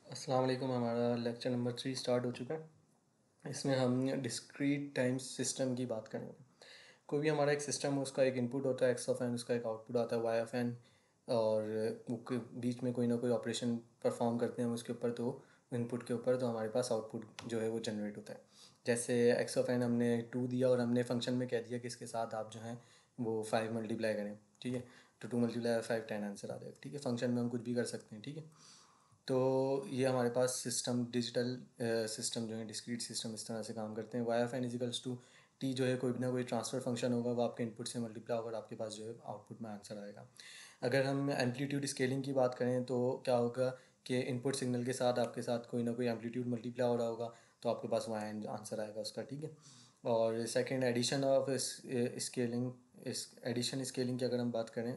अस्सलाम वालेकुम। हमारा लेक्चर नंबर 3 स्टार्ट हो चुका है। इसमें हम डिस्क्रीट टाइम सिस्टम की बात करेंगे। कोई भी हमारा एक सिस्टम है, उसका एक इनपुट होता है एक्स ऑफ एन, उसका एक आउटपुट आता है वाई ऑफ एन, और वो बीच में कोई ना कोई ऑपरेशन परफॉर्म करते हैं उसके ऊपर, तो इनपुट के ऊपर तो हमारे पास आउटपुट जो है वो जनरेट होता है। जैसे एक्स ऑफ एन हमने 2 दिया और हमने फंक्शन में कह दिया कि इसके साथ आप जो है वो 5 मल्टीप्लाई करें, ठीक है। तो 2 मल्टीप्लाई 5 10 आंसर आ जाएगा, ठीक है। फंक्शन में हम कुछ भी कर सकते हैं, ठीक है। तो ये हमारे पास सिस्टम डिजिटल सिस्टम जो है डिस्क्रीट सिस्टम इस तरह से काम करते हैं। Y of n equals to T जो है कोई भी ना कोई ट्रांसफ़र फंक्शन होगा, वो आपके इनपुट से मल्टीप्लाई होगा और आपके पास जो है आउटपुट में आंसर आएगा। अगर हम एम्पलीट्यूड स्केलिंग की बात करें तो क्या होगा कि इनपुट सिग्नल के साथ आपके साथ कोई ना कोई एम्पलीट्यूड मल्टीप्लाई हो रहा होगा, तो आपके पास वाई एन आंसर आएगा उसका, ठीक है। और सेकेंड एडिशन ऑफ स्केलिंग, इस एडिशन स्केलिंग की अगर हम बात करें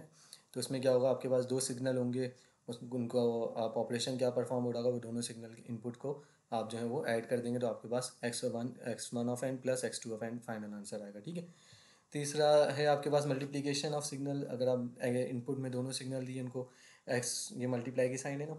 तो उसमें क्या होगा, आपके पास दो सिग्नल होंगे, उस उनको आप ऑपरेशन क्या परफॉर्म हो रहा होगा, वो दोनों सिग्नल के इनपुट को आप जो है वो ऐड कर देंगे, तो आपके पास x one of n plus x two of n final answer आएगा, ठीक है। तीसरा है आपके पास मल्टीप्लिकेशन ऑफ सिग्नल। अगर आप इनपुट में दोनों सिग्नल दिए, इनको एक्स, ये मल्टीप्लाई की साइन है ना,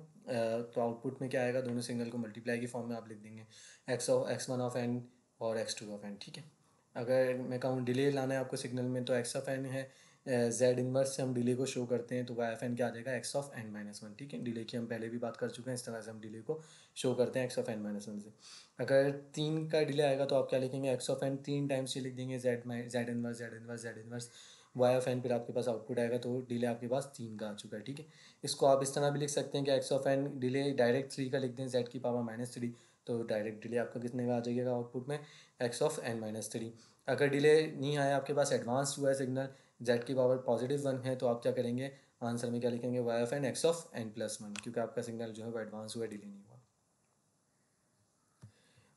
तो आउटपुट में क्या आएगा, दोनों सिग्नल को मल्टीप्लाई की फॉर्म में आप लिख देंगे, एक्स वन ऑफ एन और एक्स टू ऑफ एन, ठीक है। अगर मैं कहूँ डिले लाना है आपको सिग्नल में, तो एक्स ऑफ एन है, जेड इनवर्स से हम डिले को शो करते हैं, तो वाई एफ एन क्या आ जाएगा, x of n minus one, ठीक है। डिले की हम पहले भी बात कर चुके हैं, इस तरह से हम डिले को शो करते हैं x of n minus one से। अगर 3 का डिले आएगा तो आप क्या लिखेंगे, एक्स ऑफ एन 3 टाइम्स ये लिख देंगे, z inverse z inverse z inverse y of n, फिर आपके पास आउटपुट आएगा, तो डिले आपके पास 3 का आ चुका है, ठीक है। इसको आप इस तरह भी लिख सकते हैं कि x of n delay direct 3 का लिख दें, जेड की पावर माइनस थ्री, तो डायरेक्ट डिले आपका कितने का आ जाएगा आउटपुट में, x of n minus three. अगर डिले नहीं आया, आपके पास एडवांस हुआ है सिग्नल, जेड की पावर +1 है, तो आप क्या करेंगे, आंसर में क्या लिखेंगे, y of n x of n plus one, क्योंकि आपका सिग्नल जो है वो एडवांस हुआ है, डिले नहीं हुआ।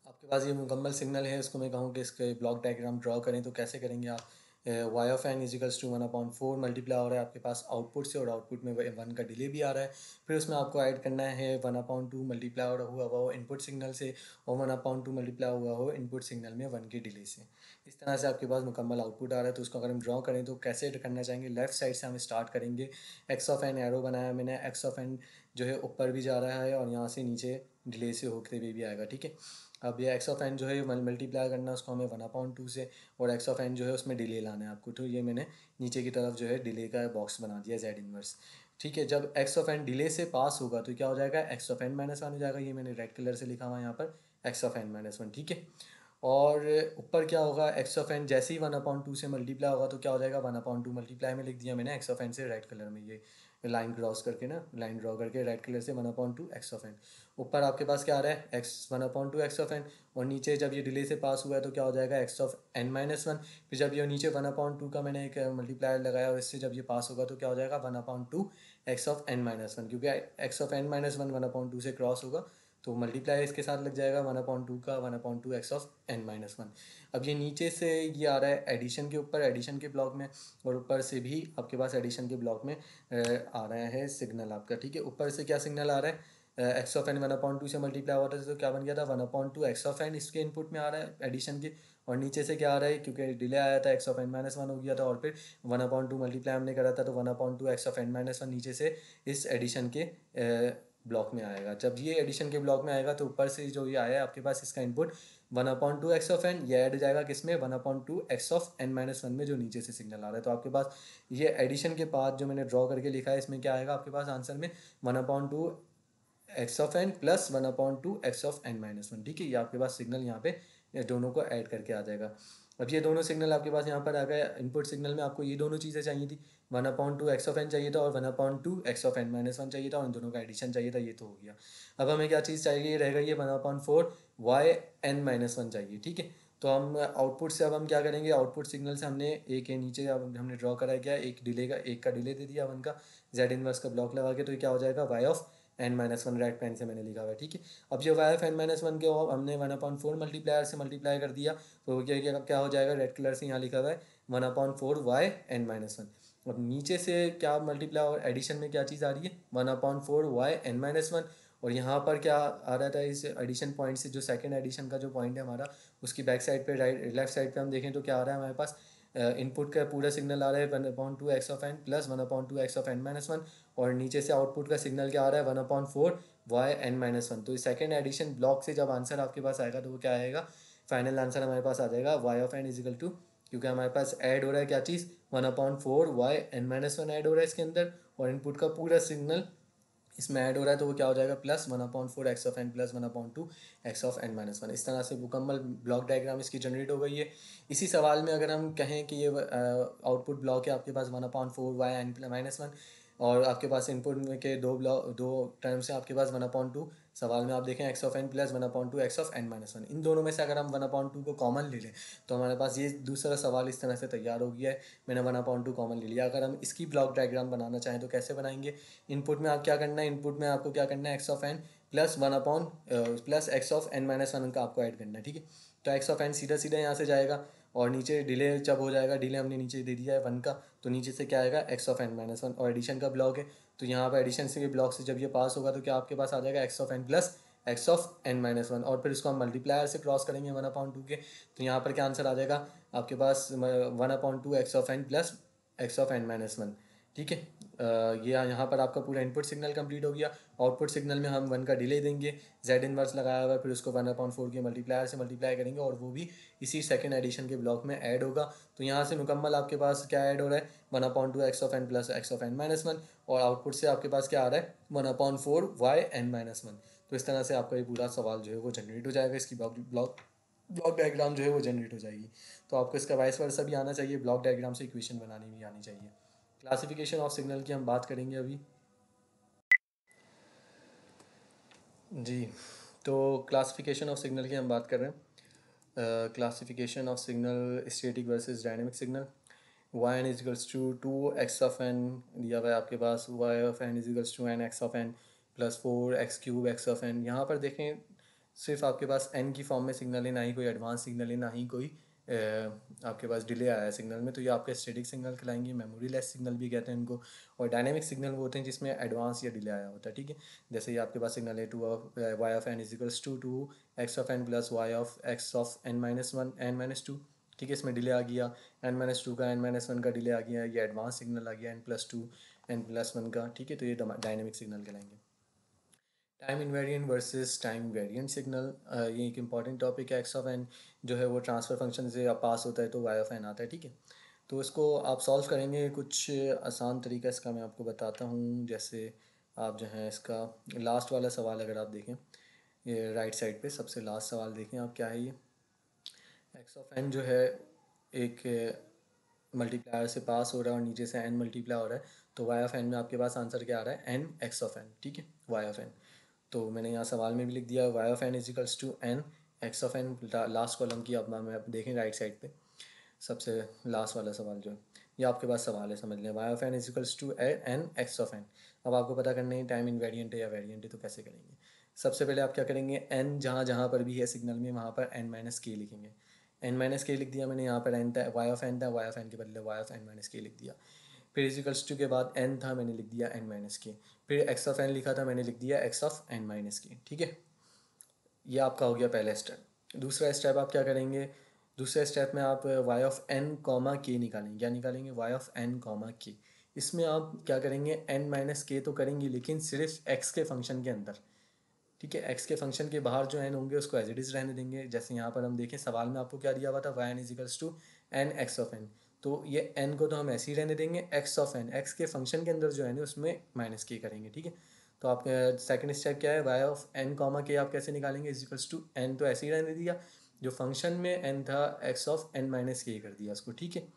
आपके पास ये मुकम्मल सिग्नल है, इसको मैं कहूँ कि इसके ब्लॉक डायग्राम ड्रॉ करें, तो कैसे करेंगे आप, y of n equals to 1/4 multiply हो रहा है आपके पास आउटपुट से, और आउटपुट में 1 का डिले भी आ रहा है। फिर उसमें आपको ऐड करना है 1/2 मल्टीप्लाई हुआ हुआ हो इनपुट सिग्नल से, और 1/2 मल्टीप्लाई हुआ हो इनपुट सिग्नल में 1 के डिले से। इस तरह से आपके पास मुकम्मल आउटपुट आ रहा है। तो उसको अगर हम ड्रॉ करें तो कैसे करना चाहेंगे, लेफ्ट साइड से हम स्टार्ट करेंगे। एक्स ऑफ एन एरो बनाया मैंने, एक्स ऑफ एन जो है ऊपर भी जा रहा है और यहाँ से नीचे डिले से होते हुए भी आएगा, ठीक है। अब ये एक्स ऑफ एन जो है मल्टीप्लाई करना है उसको हमें 1/2 से, और एक्स ऑफ एन जो है उसमें डिले लाना है आपको, तो ये मैंने नीचे की तरफ जो है डिले का बॉक्स बना दिया जेड इनवर्स, ठीक है। जब एक्स ऑफ एन डिले से पास होगा तो क्या हो जाएगा, x of n minus one हो जाएगा, ये मैंने रेड कलर से लिखा हुआ है यहाँ पर, x of n minus one, ठीक है। और ऊपर क्या होगा, एक्स ऑफ एन जैसे ही 1/2 से मल्टीप्लाई होगा तो क्या हो जाएगा, 1/2 मल्टीप्लाई में लिख दिया मैंने एक्स ऑफ एन से रेड कलर में, ये लाइन क्रॉस करके ना, लाइन ड्रॉ करके रेड कलर से 1/2 एक्स ऑफ एन। ऊपर आपके पास क्या आ रहा है, एक्स 1/2 एक्स ऑफ एन, और नीचे जब ये डिले से पास हुआ है तो क्या हो जाएगा, x of n minus one. फिर जब ये नीचे 1/2 का मैंने एक मल्टीप्लायर लगाया और इससे जब ये पास होगा तो क्या हो जाएगा, 1/2 x of n minus one, क्योंकि x of n minus one 1/2 से क्रॉस होगा, तो मल्टीप्लाई इसके साथ लग जाएगा 1/2 का 1/2 x of n minus one. अब ये नीचे से ये आ रहा है एडिशन के ऊपर, एडिशन के ब्लॉक में, और ऊपर से भी आपके पास एडिशन के ब्लॉक में आ रहा है सिग्नल आपका, ठीक है। ऊपर से क्या सिग्नल आ रहा है, एक्स ऑफ एन 1/2 से मल्टीप्लाई हुआ था, तो क्या बन गया था, 1/2 एक्स ऑफ एन इसके इनपुट में आ रहा है एडिशन के, और नीचे से क्या आ रहा है, क्योंकि डिले आया था x of n minus one हो गया था, और फिर 1/2 मल्टीप्लाई हमने करा था, तो 1/2 x of n minus one नीचे से इस एडिशन के ब्लॉक में आएगा। जब ये एडिशन के ब्लॉक में आएगा तो ऊपर से जो ये आया है आपके पास, इसका इनपुट 1/2 एक्स ऑफ एन, ये ऐड हो जाएगा किसमें, 1/2 x of n minus one में, जो नीचे से सिग्नल आ रहा है। तो आपके पास ये एडिशन के बाद जो मैंने ड्रॉ करके लिखा है, इसमें क्या आएगा आपके पास आंसर में, 1/2 x of n plus 1/2 x of n minus one, ठीक है। ये आपके पास सिग्नल यहाँ पे ये दोनों को ऐड करके आ जाएगा। अब ये दोनों सिग्नल आपके पास यहाँ पर आ गए, इनपुट सिग्नल में आपको ये दोनों चीज़ें चाहिए थी, 1/2 एक्स ऑफ एन चाहिए था और 1/2 x of n minus one चाहिए था, और इन दोनों का एडिशन चाहिए था, ये तो हो गया। अब हमें क्या चीज़ चाहिए, ये रहेगा ये 1/4 वाई एन माइनस वन चाहिए, ठीक है। तो हम आउटपुट से अब हम क्या करेंगे, आउटपुट सिग्नल से हमने एक के नीचे अब हमने ड्रॉ करा क्या, एक डिले का, एक का डिले दे दिया 1 का, जेड इनवर्स का ब्लॉक लगा के, तो ये क्या हो जाएगा, y of n minus one, red pen से मैंने लिखा हुआ है, ठीक है। अब जो y of n minus one के हमने 1/4 मल्टीप्लायर से मल्टीप्लाई कर दिया, तो क्या क्या क्या हो जाएगा, रेड कलर से यहाँ लिखा हुआ है 1/4 वाई एन माइनस वन। अब नीचे से क्या मल्टीप्लाई और एडिशन में क्या चीज़ आ रही है, 1/4 वाई एन माइनस वन, और यहाँ पर क्या आ रहा था, इस एडिशन पॉइंट से जो सेकंड एडिशन का जो पॉइंट है हमारा, उसकी बैक साइड पे राइट लेफ्ट साइड पे हम देखें तो क्या आ रहा है हमारे पास, इनपुट का पूरा सिग्नल आ रहा है 1/2 x of n plus 1/2 x of n minus one, और नीचे से आउटपुट का सिग्नल क्या आ रहा है 1/4 वाई एन माइनस वन। तो इस सेकेंड एडिशन ब्लॉक से जब आंसर आपके पास आएगा तो वो क्या आएगा, फाइनल आंसर हमारे पास आ जाएगा y of n equal to, क्योंकि हमारे पास ऐड हो रहा है क्या चीज़ 1/4 y n minus one add हो रहा है इसके अंदर, और इनपुट का पूरा सिग्नल इसमें ऐड हो रहा है, तो वो क्या हो जाएगा plus 1/4 x of n plus 1/2 x of n minus one. इस तरह से मुकम्मल ब्लॉक डायग्राम इसकी जनरेट हो गई है। इसी सवाल में अगर हम कहें कि ये आउटपुट ब्लॉक है आपके पास 1/4 वाई एन माइनस वन, और आपके पास इनपुट में के दो टर्म्स हैं आपके पास 1/2, सवाल में आप देखें x of n plus 1/2 x of n minus one, इन दोनों में से अगर हम 1/2 को कॉमन ले लें तो हमारे पास ये दूसरा सवाल इस तरह से तैयार हो गया है। मैंने 1/2 कॉमन ले लिया। अगर हम इसकी ब्लॉक डायग्राम बनाना चाहें तो कैसे बनाएंगे, इनपुट में आप क्या करना है, इनपुट में आपको क्या करना है x of n plus plus x of n minus one का आपको ऐड करना है, ठीक है। तो एक्स ऑफ एन सीधा सीधा यहाँ से जाएगा, और नीचे डिले जब हो जाएगा, डिले हमने नीचे दे दिया है 1 का, तो नीचे से क्या आएगा x of n minus one, और एडिशन का ब्लॉक है तो यहाँ पर एडिशन से ब्लॉक से जब ये पास होगा तो क्या आपके पास आ जाएगा x of n plus x of n minus one, और फिर इसको हम मल्टीप्लायर से क्रॉस करेंगे 1/2 के, तो यहाँ पर क्या आंसर आ जाएगा आपके पास 1/2 x of n plus x of n minus one, ठीक है। ये यहाँ पर आपका पूरा इनपुट सिग्नल कंप्लीट हो गया। आउटपुट सिग्नल में हम 1 का डिले देंगे, जेड इनवर्स लगाया हुआ है, फिर उसको 1/4 के मल्टीप्लायर से मल्टीप्लाई करेंगे और वो भी इसी सेकंड एडिशन के ब्लॉक में ऐड होगा। तो यहाँ से मुकम्मल आपके पास क्या ऐड हो रहा है 1/2 x of n plus x of n minus one, और आउटपुट से आपके पास क्या आ रहा है 1/4 वाई एन माइनस वन। तो इस तरह से आपका ये पूरा सवाल जो है वो जनरेट हो जाएगा, इसकी ब्लॉक डायग्राम जो है वो जनरेट हो जाएगी। तो आपको इसका वाइस वर्सा भी आना चाहिए, ब्लॉक डायग्राम से इक्वेशन बनानी भी आनी चाहिए। क्लासिफिकेशन ऑफ सिग्नल की हम बात करेंगे अभी जी। तो क्लासिफिकेशन ऑफ सिग्नल की हम बात कर रहे हैं। Classification of signal static versus dynamic signal. Y n equals to x of n दिया हुआ है आपके पास, y of n equals to n x of n plus 4 x cube x of n. यहाँ पर देखें सिर्फ आपके पास एन की फॉर्म में सिग्नल है, ना ही कोई एडवांस सिग्नल है, ना ही कोई आपके पास डिले आया है सिग्नल में, तो ये आपके स्टैटिक सिग्नल कहलाएंगे। मेमोरी लेस सिग्नल भी कहते हैं इनको। और डायनेमिक सिग्नल वो होते हैं जिसमें एडवांस या डिले आया होता है, ठीक है। जैसे ये आपके पास सिग्नल है y of n equals to x of n plus y of x of n minus one n minus two, ठीक है। इसमें डिले आ गया n-2 का n-1 का डिले आ गया, ये एडवांस सिग्नल आ गया n+2 n+1 का, ठीक है। तो ये डायनेमिक सिग्नल कहलाएंगे। Time invariant versus time variant signal, ये एक इंपॉर्टेंट टॉपिक है। एक्स ऑफ एन जो है वो ट्रांसफ़र फंक्शन से पास होता है तो वाई ऑफ एन आता है, ठीक है। तो इसको आप सॉल्व करेंगे, कुछ आसान तरीका इसका मैं आपको बताता हूँ। जैसे आप जो है इसका लास्ट वाला सवाल अगर आप देखें, ये राइट साइड पे सबसे लास्ट सवाल देखें आप, क्या है ये एक्स ऑफ एन जो है एक मल्टीप्लायर से पास हो रहा है और नीचे से एन मल्टीप्लाई हो रहा है, तो वाई ऑफ एन में आपके पास आंसर क्या आ रहा है एन एक्स ऑफ एन, ठीक है, वाई ऑफ एन। तो मैंने यहाँ सवाल में भी लिख दिया y of n equals to n x of n, last column की अब मैं देखें राइट साइड पे सबसे लास्ट वाला सवाल जो है ये आपके पास सवाल है, समझ लें। Y of n equals to n x of n. अब आपको पता करना है टाइम इनवेरिएंट है या वेरिएंट है, तो कैसे करेंगे। सबसे पहले आप क्या करेंगे, एन जहाँ जहाँ पर भी है सिग्नल में वहाँ पर एन माइनस के लिखेंगे। एन माइनस के लिख दिया मैंने, यहाँ पर एन था, वाई ऑफ एन था, वाई ऑफ एन के बदले वाई ऑफ एन माइनस के लिख दिया। फिर इजिकल्स टू के बाद एन था, मैंने लिख दिया एन माइनस के। फिर एक्स ऑफ एन लिखा था, मैंने लिख दिया एक्स ऑफ एन माइनस के, ठीक है। ये आपका हो गया पहला स्टेप। दूसरा स्टेप आप क्या करेंगे, दूसरे स्टेप में आप वाई ऑफ एन कॉमा के निकालेंगे। क्या निकालेंगे, वाई ऑफ एन कॉमा के। इसमें आप क्या करेंगे, एन माइनस के तो करेंगे लेकिन सिर्फ एक्स के फंक्शन के अंदर, ठीक है। एक्स के फंक्शन के बाहर जो एन होंगे उसको एज इट इज़ रहने देंगे। जैसे यहाँ पर हम देखें सवाल में आपको क्या दिया हुआ था, y n equals to n x of n, तो ये एन को तो हम ऐसे ही रहने देंगे, एक्स ऑफ एन एक्स के फंक्शन के अंदर जो है उसमें माइनस के करेंगे, ठीक है। तो आप सेकंड स्टेप क्या है, वाई ऑफ एन कॉमा के आप कैसे निकालेंगे, इजिकल्स टू एन तो ऐसे ही रहने दिया, जो फंक्शन में एन था एक्स ऑफ एन माइनस के कर दिया उसको, ठीक है।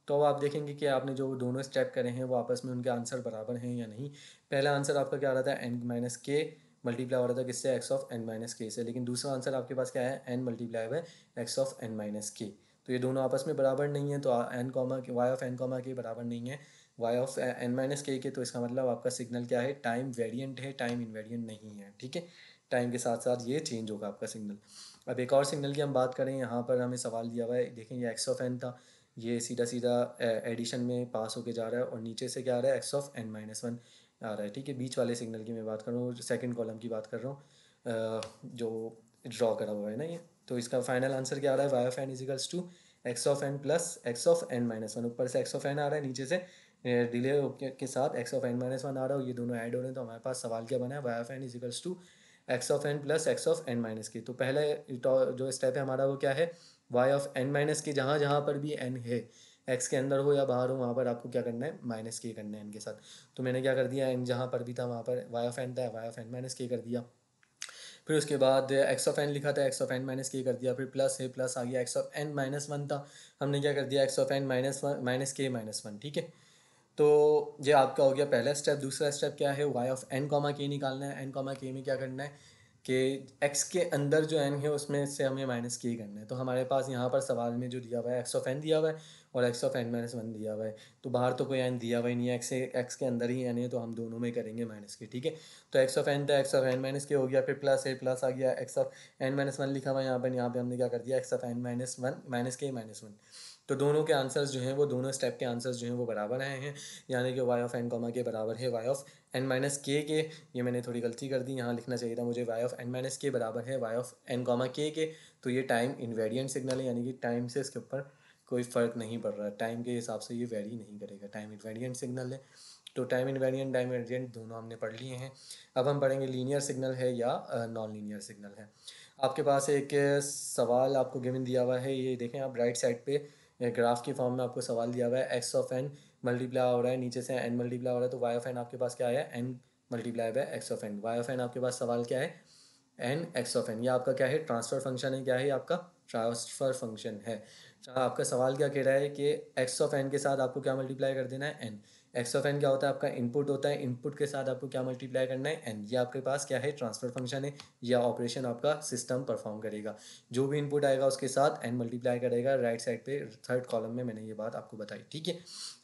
तो अब आप देखेंगे कि आपने जो दोनों स्टेप करे हैं वो आपस में उनके आंसर बराबर हैं या नहीं। पहला आंसर आपका क्या आ रहा था, एन माइनस के मल्टीप्लाई हो रहा था किससे, एक्स ऑफ एन माइनस के से, लेकिन दूसरा आंसर आपके पास क्या है, एन मल्टीप्लाई हुआ है x of n minus k. तो ये दोनों आपस में बराबर नहीं है, तो एन कॉमा के वाई ऑफ एन कॉमा के बराबर नहीं है y of n minus k, तो इसका मतलब आपका सिग्नल क्या है, टाइम वेरिएंट है, टाइम इनवेरिएंट नहीं है, ठीक है। टाइम के साथ साथ ये चेंज होगा आपका सिग्नल। अब एक और सिग्नल की हम बात करें, यहाँ पर हमें सवाल दिया हुआ है, देखें ये एक्स ऑफ एन था, ये सीधा सीधा एडिशन में पास होके जा रहा है और नीचे से क्या आ रहा है, x of n minus one आ रहा है, ठीक है। बीच वाले सिग्नल की मैं बात कर रहा हूँ, सेकंड कॉलम की बात कर रहा हूँ, जो ड्रॉ करा हुआ है ना ये। तो इसका फाइनल आंसर क्या आ रहा है, y of n equals to x of n plus x of n minus one. ऊपर से एक्स ऑफ एन आ रहा है, नीचे से डिले के साथ x of n minus one आ रहा है, ये दोनों ऐड हो रहे हैं, तो हमारे पास सवाल क्या बना है, y of n is equals to x of n plus x of n minus k. तो पहले जो स्टेप है हमारा वो क्या है, वाई ऑफ एन माइनस के, जहाँ जहाँ पर भी एन है, एक्स के अंदर हो या बाहर हो, वहाँ पर आपको क्या करना है, माइनस के करना है एन के साथ। तो मैंने क्या कर दिया, एन जहाँ पर भी था वहाँ पर वाई ऑफ एन था, वाई ऑफ एन माइनस के कर दिया। फिर उसके बाद एक्स ऑफ एन लिखा था, एक्स ऑफ एन माइनस के कर दिया। फिर प्लस है, प्लस आ गया, x of n minus one था, हमने क्या कर दिया, x of n minus one minus k minus one. ठीक है, तो ये आपका हो गया पहला स्टेप। दूसरा स्टेप क्या है, वाई ऑफ एन कॉमा के निकालना है। एन कॉमा के में क्या करना है कि एक्स के अंदर जो एन है उसमें से हमें माइनस के करना है। तो हमारे पास यहाँ पर सवाल में जो दिया हुआ है, एक्स ऑफ एन दिया हुआ है और x of n minus one दिया हुआ है। तो बाहर तो कोई एन दिया हुआ ही नहीं है, एक्स के अंदर ही एन है, तो हम दोनों में करेंगे माइनस के। ठीक है, तो एक्स ऑफ एन था, x of n minus k हो गया। फिर प्लस है, प्लस आ गया, x of n minus one लिखा हुआ है यहाँ पे हमने क्या कर दिया, x of n minus one minus k minus one. तो दोनों के आंसर्स जो हैं वो, दोनों स्टेप के आंसर्स जो हैं वो बराबर आए हैं, यानी कि वाई ऑफ एन कॉमा के बराबर है वाई ऑफ एन माइनस के। ये मैंने थोड़ी गलती कर दी, यहाँ लिखना चाहिए था मुझे वाई ऑफ एन माइनस के बराबर है वाई ऑफ एन कॉमा के। तो ये टाइम इन्वेरिएंट सिग्नल है, यानी कि टाइम से इसके ऊपर कोई फ़र्क नहीं पड़ रहा है, टाइम के हिसाब से ये वेरी नहीं करेगा, टाइम इन्वेरिएंट सिग्नल है। तो टाइम इन्वेरिएंट, टाइम वेरिएंट दोनों हमने पढ़ लिए हैं। अब हम पढ़ेंगे लीनियर सिग्नल है या नॉन लीनियर सिग्नल है। आपके पास एक सवाल आपको गिवन दिया हुआ है, ये देखें आप राइट साइड पे ग्राफ की फॉर्म में आपको सवाल दिया हुआ है, एक्स ऑफ एन मल्टीप्लाई हो रहा है, नीचे से एन मल्टीप्लाई हो रहा है, तो वाई ऑफ एन आपके पास क्या है, n multiply by x of n. Y of n आपके पास सवाल क्या है, एन एक्स ऑफ एन। ये आपका क्या है, ट्रांसफ़र फंक्शन है, क्या है आपका, ट्रांसफ़र फंक्शन है। आपका सवाल क्या कह रहा है कि एक्स ऑफ एन के साथ आपको क्या मल्टीप्लाई कर देना है, एन। एक्स ऑफ एन क्या होता है, आपका इनपुट होता है, इनपुट के साथ आपको क्या मल्टीप्लाई करना है, एन। ये आपके पास क्या है, ट्रांसफ़र फंक्शन है, या ऑपरेशन आपका सिस्टम परफॉर्म करेगा। जो भी इनपुट आएगा उसके साथ एन मल्टीप्लाई करेगा। राइट साइड पे थर्ड कॉलम में मैंने ये बात आपको बताई। ठीक है,